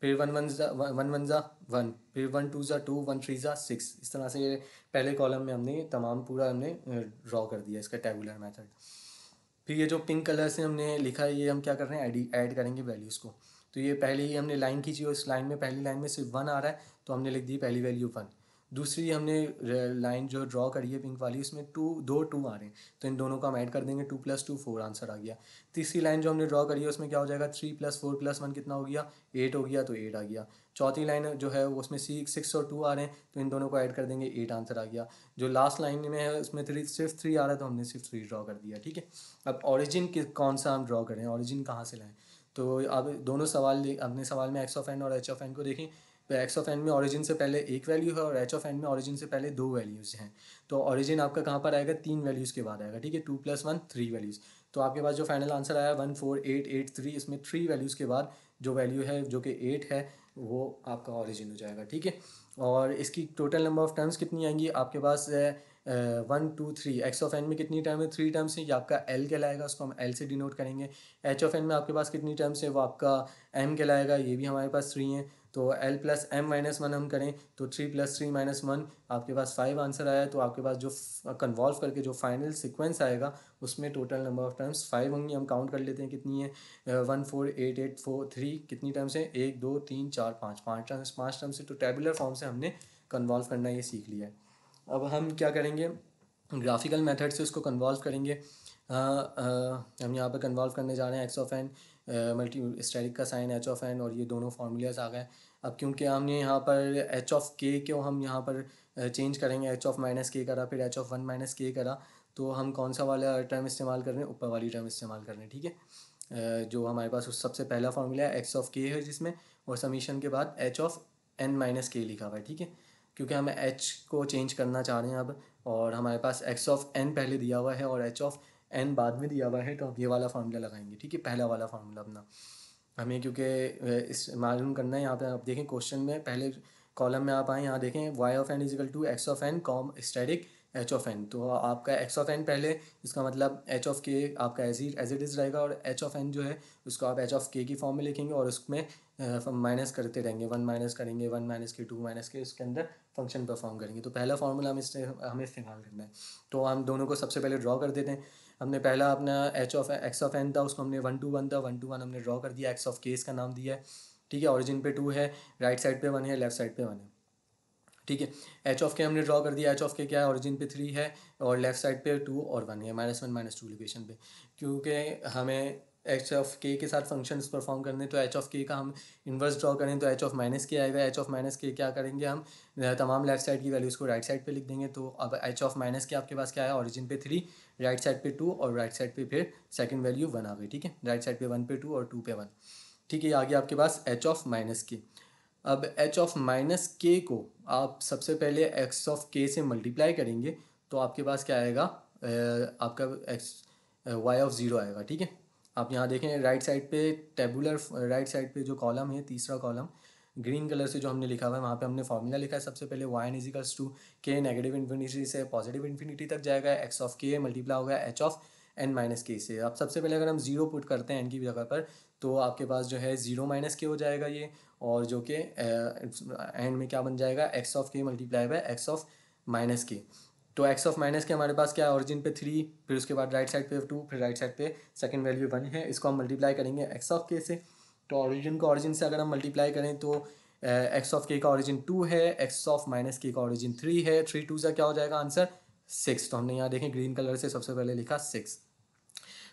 फिर 1 1 ज़ा 1, फिर 1 2 ज़ा 2, 1 3 ज़ा 6। इस तरह से ये पहले कॉलम में हमने तमाम पूरा हमने ड्रॉ कर दिया इसका टेबुलर मेथड। फिर ये जो पिंक कलर से हमने लिखा है ये हम क्या कर रहे हैं, ऐड करेंगे वैल्यूज़ को। तो ये पहले ही हमने लाइन खींची और इस लाइन में पहली लाइन में सिर्फ 1 आ रहा है तो हमने लिख दी पहली वैल्यू 1। दूसरी हमने लाइन जो ड्रॉ करी है पिंक वाली उसमें 2 आ रहे हैं तो इन दोनों को हम ऐड कर देंगे, 2 + 2 4 आंसर आ गया। तीसरी लाइन जो हमने ड्रॉ करी है उसमें क्या हो जाएगा, 3 + 4 + 1 कितना हो गया, 8 हो गया, तो 8 आ गया। चौथी लाइन जो है उसमें 6 और 2 आ रहे हैं तो इन दोनों को ऐड कर देंगे, 8 आंसर आ गया। जो लास्ट लाइन में है उसमें सिर्फ 3 आ रहा है तो हमने सिर्फ 3 ड्रॉ कर दिया। ठीक है, अब ऑरिजिन कौन सा हम ड्रॉ करें, ऑरिजिन कहाँ से लाएं, तो अब दोनों सवाल अपने सवाल में एक्स ऑफ एन और एच ऑफ एन को देखें। तो एक्स ऑफ एन में ऑरिजिन से पहले एक वैल्यू है और एच ऑफ एन में ऑरिजिन से पहले 2 वैल्यूज़ हैं। तो ऑरिजिन आपका कहाँ पर आएगा, 3 वैल्यूज़ के बाद आएगा। ठीक है, 2 + 1 3 वैल्यूज़। तो आपके पास जो फाइनल आंसर आया 1 4 8 8 3, इसमें 3 वैल्यूज़ के बाद जो वैल्यू है जो कि 8 है वो आपका ऑरिजिन हो जाएगा। ठीक है, और इसकी टोटल नंबर ऑफ़ टर्म्स कितनी आएंगी आपके पास, 1 2 3। एक्स ऑफ एन में कितनी टर्म है, 3 टर्म्स है, ये आपका एल कहलाएगा, उसको हम एल से डिनोट करेंगे। एच ऑफ एन में आपके पास कितनी टर्म्स है, वो आपका एम कहलाएगा, ये भी हमारे पास 3 है। तो एल प्लस एम माइनस 1 हम करें तो 3 + 3 - 1 आपके पास 5 आंसर आया। तो आपके पास जो कन्वॉल्व करके जो फाइनल सीक्वेंस आएगा उसमें टोटल नंबर ऑफ़ टर्म्स 5 होंगी। हम काउंट कर लेते हैं कितनी है, 1 4 8 8 4 3, कितनी टर्म्स है, 1 2 3 4 5 5 टर्म्स से। तो टेबुलर फॉर्म से हमने कन्वॉल्व करना ये सीख लिया है। अब हम क्या करेंगे, ग्राफिकल मेथड से उसको कन्वॉल्व करेंगे। हम यहाँ पर कन्वॉल्व करने जा रहे हैं x of n multi asterisk का साइन एच ऑफ एन और ये दोनों फार्मूलाज आ गए। अब क्योंकि हमने यहाँ पर एच ऑफ के को हम यहाँ पर चेंज करेंगे, एच ऑफ माइनस के करा फिर एच ऑफ 1 - के करा, तो हम कौन सा वाला टर्म इस्तेमाल कर रहे हैं, ऊपर वाली टर्म इस्तेमाल कर रहे हैं। ठीक है, जो हमारे पास उस सबसे पहला फार्मूला है एक्स ऑफ के है जिसमें, और समीशन के बाद H of n minus k लिखा हुआ है। ठीक है, क्योंकि हम एच को चेंज करना चाह रहे हैं अब, और हमारे पास एक्स ऑफ एन पहले दिया हुआ है और एच ऑफ एन बाद में दिया हुआ है, तो हम ये वाला फार्मूला लगाएंगे। ठीक है, पहला वाला फार्मूला अपना हमें, क्योंकि इस मालूम करना है। यहाँ पे आप देखें क्वेश्चन में पहले कॉलम में आप आए, यहाँ देखें y of n equal to x of n कॉम स्टैटिक एच ऑफ एन। तो आपका एक्स ऑफ एन पहले, इसका मतलब एच ऑफ के आपका एज इट इज़ रहेगा, और एच ऑफ एन जो है उसको आप एच ऑफ के की फॉर्म में लिखेंगे और उसमें माइनस करते रहेंगे, 1 माइनस करेंगे, 1 - के 2 - के, इसके अंदर फंक्शन परफॉर्म करेंगे। तो पहला फार्मूला हमें इस्तेमाल करना है। तो हम दोनों को सबसे पहले ड्रॉ कर देते हैं। हमने पहला अपना h of x of n था, उसको हमने 1 2 1 था, 1 2 1 हमने ड्रॉ कर दिया, एक्स ऑफ के इसका नाम दिया है। ठीक है, ऑरिजिन पे 2 है, राइट साइड पे 1 है, लेफ्ट साइड पे 1 है। ठीक है। एच ऑफ के हमने ड्रॉ कर दिया। एच ऑफ के क्या है, ओरिजिन पे 3 है और लेफ्ट साइड पे 2 और 1 है, -1 -2 लोकेशन पे। क्योंकि हमें एच ऑफ के साथ फंक्शंस परफॉर्म करने, तो एच ऑफ के का हम इन्वर्स ड्रॉ करें तो एच ऑफ माइनस के आएगा। एच ऑफ माइनस के क्या करेंगे हम, तमाम लेफ्ट साइड की वैल्यूज़ को राइट साइड पे लिख देंगे। तो अब एच ऑफ माइनस के आपके पास क्या है, ओरिजिन पे 3, राइट साइड पे 2 और राइट साइड पे फिर सेकंड वैल्यू 1 आ गई। ठीक है, राइट साइड पे 1 पे 2 और 2 पे 1। ठीक है, ये आ गया आपके पास एच ऑफ माइनस के। अब एच ऑफ माइनस के को आप सबसे पहले एक्स ऑफ के से मल्टीप्लाई करेंगे तो आपके पास क्या आएगा, आपका एक्स वाई ऑफ ज़ीरो आएगा। ठीक है, आप यहाँ देखें राइट साइड पे टेबुलर, राइट साइड पे जो कॉलम है, तीसरा कॉलम ग्रीन कलर से जो हमने लिखा हुआ है, वहाँ पे हमने फॉर्मूला लिखा है सबसे पहले, वाई एन इजिकल्स टू के नेगेटिव इन्फिनिटी से पॉजिटिव इन्फिनिटी तक जाएगा, एक्स ऑफ के मल्टीप्लाई होगा एच ऑफ एन माइनस के से। अब सबसे पहले अगर हम ज़ीरो पुट करते हैं एन की जगह पर, तो आपके पास जो है ज़ीरो माइनस के हो जाएगा ये, और जो कि एंड में क्या बन जाएगा, एक्स ऑफ के multiply by x of minus k. तो एक्स ऑफ माइनस के हमारे पास क्या है, ओरिजिन पे 3, फिर उसके बाद राइट साइड पे 2, फिर राइट साइड पे सेकंड वैल्यू 1 है। इसको हम मल्टीप्लाई करेंगे एक्स ऑफ के से। तो ओरिजिन को ओरिजिन से अगर हम मल्टीप्लाई करें तो एक्स ऑफ के का ओरिजिन 2 है, एक्स ऑफ माइनस के का ओरिजिन 3 है। 3 2 सा क्या हो जाएगा आंसर 6। तो हमने यहाँ देखें ग्रीन कलर से सबसे पहले लिखा 6।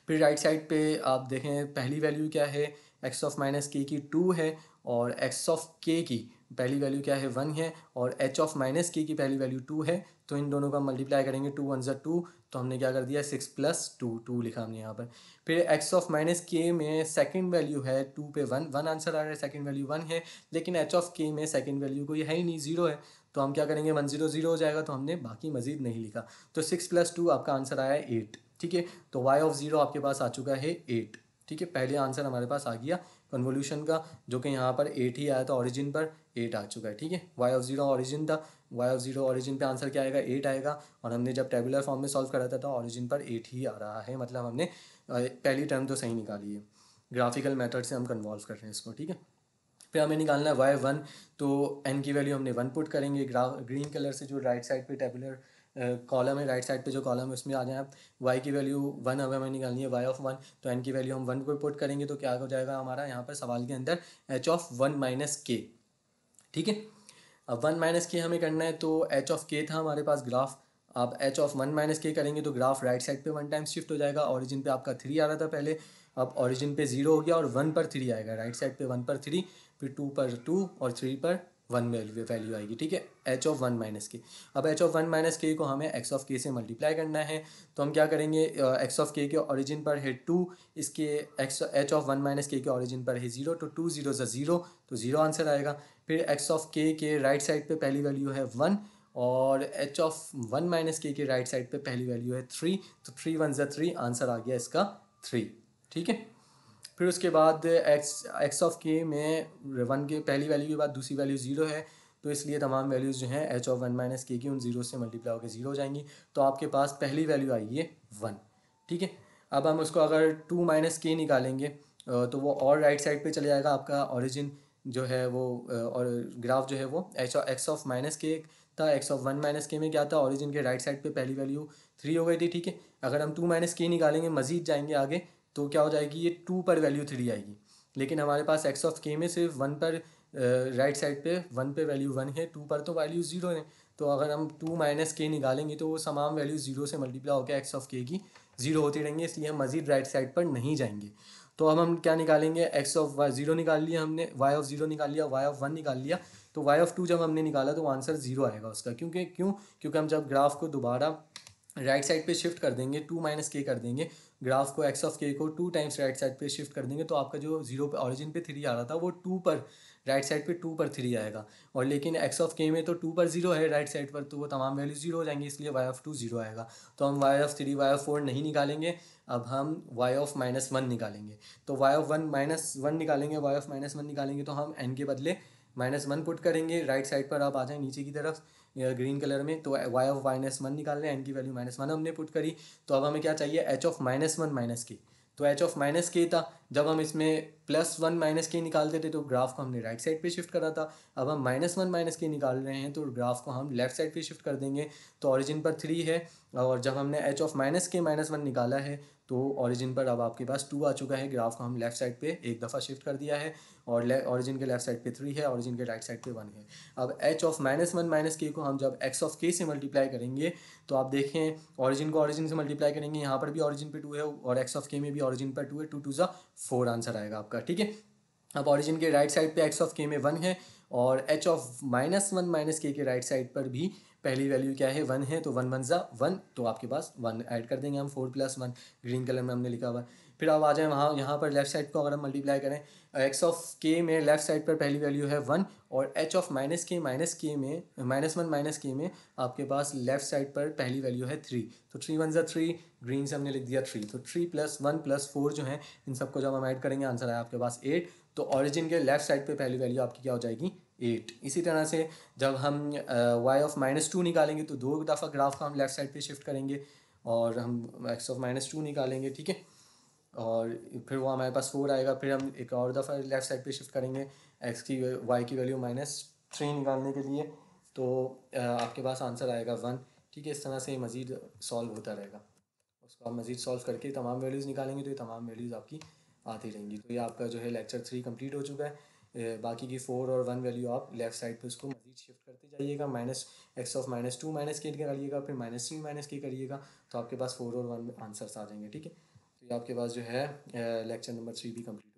फिर राइट साइड पे आप देखें पहली वैल्यू क्या है, एक्स ऑफ माइनस के की 2 है, और एक्स ऑफ के की पहली वैल्यू क्या है 1 है, और एच ऑफ माइनस के की पहली वैल्यू 2 है। तो इन दोनों का मल्टीप्लाई करेंगे, 2 1 ज़ा 2, तो हमने क्या कर दिया 6 + 2, 2 लिखा हमने यहाँ पर। फिर एक्स ऑफ माइनस के में सेकंड वैल्यू है 2 पे 1, 1 आंसर आ रहा है, सेकंड वैल्यू 1 है, लेकिन एच ऑफ के में सेकंड वैल्यू कोई है ही नहीं, 0 है। तो हम क्या करेंगे 1 0 0 हो जाएगा, तो हमने बाकी मजीद नहीं लिखा। तो 6 + 2 आपका आंसर आया है 8। ठीक है, तो वाई ऑफ ज़ीरो आपके पास आ चुका है 8। ठीक है, पहले आंसर हमारे पास आ गया कन्वोल्यूशन का, जो कि यहाँ पर 8 ही आया था, ओरिजिन पर 8 आ चुका है। ठीक है, वाई ऑफ ज़ीरो ओरिजिन था, वाई ऑफ ज़ीरो ओरिजिन पे आंसर क्या आएगा 8 आएगा, और हमने जब टेबुलर फॉर्म में सॉल्व करा था तो ओरिजिन पर 8 ही आ रहा है, मतलब हमने पहली टर्म तो सही निकाली है। ग्राफिकल मेथड से हम कन्वॉल्व कर रहे हैं इसको। ठीक है, फिर हमें निकालना है वाई 1, तो एन की वैल्यू हमने 1 पुट करेंगे। ग्रीन कलर से जो राइट साइड पे टेबुलर कॉलम है, राइट साइड पे जो कॉलम है उसमें आ जाए आप। वाई की वैल्यू 1 हमें निकालनी है, वाई ऑफ 1, तो एन की वैल्यू हम 1 को पुट करेंगे तो क्या हो जाएगा हमारा यहाँ पर सवाल के अंदर एच ऑफ 1 माइनस के। ठीक है, अब 1 माइनस के हमें करना है, तो एच ऑफ के था हमारे पास ग्राफ। आप एच ऑफ 1 माइनस के करेंगे तो ग्राफ राइट साइड पे 1 टाइम शिफ्ट हो जाएगा। ओरिजिन पे आपका 3 आ रहा था पहले, अब ओरिजिन पे 0 हो गया और 1 पर 3 आएगा, राइट साइड पे 1 पर 3, फिर 2 पर 2 और 3 पर 1 वैल्यू आएगी। ठीक है, एच ऑफ 1 माइनस के। अब एच ऑफ 1 माइनस के को हमें एक्स ऑफ के से मल्टीप्लाई करना है, तो हम क्या करेंगे, एक्स ऑफ के ओरिजिन पर है 2, इसके एक्स एच ऑफ 1 माइनस के ओरिजिन पर है 0, तो 2 0 ज़ा 0, तो 0 आंसर आएगा। फिर एक्स ऑफ के राइट साइड पे पहली वैल्यू है 1, और एच ऑफ 1 माइनस के राइट साइड पे पहली वैल्यू है 3, तो 3 1 ज़ा 3, आंसर आ गया इसका 3। ठीक है, फिर उसके बाद एक्स ऑफ के में 1 के पहली वैल्यू के बाद दूसरी वैल्यू 0 है, तो इसलिए तमाम वैल्यूज़ जो हैं एच ऑफ 1 माइनस के की उन 0 से मल्टीप्लाई होकर 0 हो जाएंगी, तो आपके पास पहली वैल्यू आएगी है 1। ठीक है, अब हम उसको अगर 2 माइनस के निकालेंगे तो वो और राइट साइड पे चले जाएगा, आपका ओरिजिन जो है वो और ग्राफ जो है वो एक्स ऑफ माइनस के था। एक्स ऑफ 1 माइनस के में क्या था, ओरिजिन के राइट साइड पे पहली वैल्यू 3 हो गई थी। ठीक है, अगर हम 2 माइनस के निकालेंगे, मज़ीद जाएंगे आगे, तो क्या हो जाएगी, ये 2 पर वैल्यू 3 आएगी, लेकिन हमारे पास एक्स ऑफ के में सिर्फ 1 पर राइट साइड पे 1 पे वैल्यू 1 है, 2 पर तो वैल्यू 0 है। तो अगर हम 2 माइनस के निकालेंगे तो वो तमाम वैल्यू 0 से मल्टीप्लाई होकर एक्स ऑफ के की 0 होती रहेंगी, इसलिए हम मज़ीद राइट साइड पर नहीं जाएंगे। तो अब हम क्या निकालेंगे, एक्स ऑफ 0 निकाल लिया हमने, वाई ऑफ 0 निकाल लिया, वाई ऑफ 1 निकाल लिया, तो वाई ऑफ 2 जब हमने निकाला तो आंसर 0 आएगा उसका। क्योंकि हम जब ग्राफ को दोबारा राइट साइड पे शिफ्ट कर देंगे, 2 माइनस के कर देंगे, ग्राफ को एक्स ऑफ के को 2 टाइम्स राइट साइड पे शिफ्ट कर देंगे, तो आपका जो 0 पे ओरिजिन पे 3 आ रहा था वो 2 पर राइट साइड पे 2 पर 3 आएगा, और लेकिन एक्स ऑफ के में तो 2 पर 0 है राइट साइड पर, तो वो तमाम वैल्यू 0 हो जाएंगी, इसलिए वाई ऑफ 2 0 आएगा। तो हम वाई ऑफ 3 वाई ऑफ 4 नहीं निकालेंगे, अब हम वाई ऑफ -1 निकालेंगे। तो वाई ऑफ 1 -1 निकालेंगे, वाई ऑफ -1 निकालेंगे तो हम एन के बदले -1 पुट करेंगे। राइट साइड पर आप आ जाएँ नीचे की तरफ ग्रीन कलर में, तो वाई ऑफ -1 निकाल रहे हैं, एन की वैल्यू -1 हमने पुट करी। तो अब हमें क्या चाहिए, एच ऑफ -1 माइनस के। तो एच ऑफ माइनस के था, जब हम इसमें +1 -k निकालते थे तो ग्राफ को हमने राइट साइड पे शिफ्ट करा था। अब हम -1 -k निकाल रहे हैं तो ग्राफ को हम लेफ़्ट साइड पे शिफ्ट कर देंगे। तो ऑरिजिन पर 3 है और जब हमने h ऑफ -k -1 निकाला है तो ऑरिजिन पर अब आपके पास 2 आ चुका है। ग्राफ को हम लेफ़्ट साइड पे एक दफ़ा शिफ्ट कर दिया है और ऑरिजिन के लेफ़्ट साइड पे 3 है, ऑरिजिन के राइट साइड पे 1 है। अब h ऑफ -1 -k को हम जब x ऑफ k से मल्टीप्लाई करेंगे तो आप देखें ऑरिजिन को ऑरिजिन से मल्टीप्लाई करेंगे, यहाँ पर भी ऑरिजिन पे 2 है और x ऑफ k में भी ऑरिजिन पर 2 है, 2 2 ज़ा 4 आंसर आएगा आपका, ठीक है। अब ऑरिजिन के राइट साइड पे x ऑफ k में 1 है और h ऑफ -1 -k के राइट साइड पर भी पहली वैल्यू क्या है, 1 है, तो 1 1 ज़ा 1, तो आपके पास 1 ऐड कर देंगे हम, 4 + 1 ग्रीन कलर में हमने लिखा हुआ है। फिर अब आ जाए वहाँ, यहाँ पर लेफ्ट साइड को अगर हम मल्टीप्लाई करें, x ऑफ k में लेफ्ट साइड पर पहली वैल्यू है 1 और h ऑफ -k में -1 -k में आपके पास लेफ्ट साइड पर पहली वैल्यू है 3, तो 3 1 ज़ा 3, ग्रीन से हमने लिख दिया 3, तो 3 + 1 + 4 जो है इन सबको जब हम ऐड करेंगे आंसर आया आपके पास 8। तो ऑरिजिन के लेफ्ट साइड पे पहली वैल्यू आपकी क्या हो जाएगी, 8। इसी तरह से जब हम y ऑफ -2 निकालेंगे तो 2 दफ़ा ग्राफ को हम लेफ्ट साइड पे शिफ्ट करेंगे और हम x ऑफ -2 निकालेंगे, ठीक है। और फिर वो हमारे पास 4 आएगा, फिर हम एक और दफ़ा लेफ़्ट साइड पे शिफ्ट करेंगे y की वैल्यू -3 निकालने के लिए, तो आपके पास आंसर आएगा 1, ठीक है। इस तरह से मज़ीद सॉल्व होता रहेगा, उसको आप मज़ीद सॉल्व करके तमाम वैल्यूज़ निकालेंगे तो ये तमाम वैल्यूज़ आपकी आती रहेंगी। तो ये आपका जो है लेक्चर 3 कंप्लीट हो चुका है। बाकी की 4 और 1 वैल्यू आप लेफ़्ट साइड पे उसको मज़ीद शिफ्ट करते जाइएगा, x ऑफ -2 -k करिएगा, फिर -3 -k करिएगा, तो आपके पास 4 और 1 आंसर्स आ जाएंगे, ठीक है। तो ये आपके पास जो है लेक्चर नंबर 3 भी कंप्लीट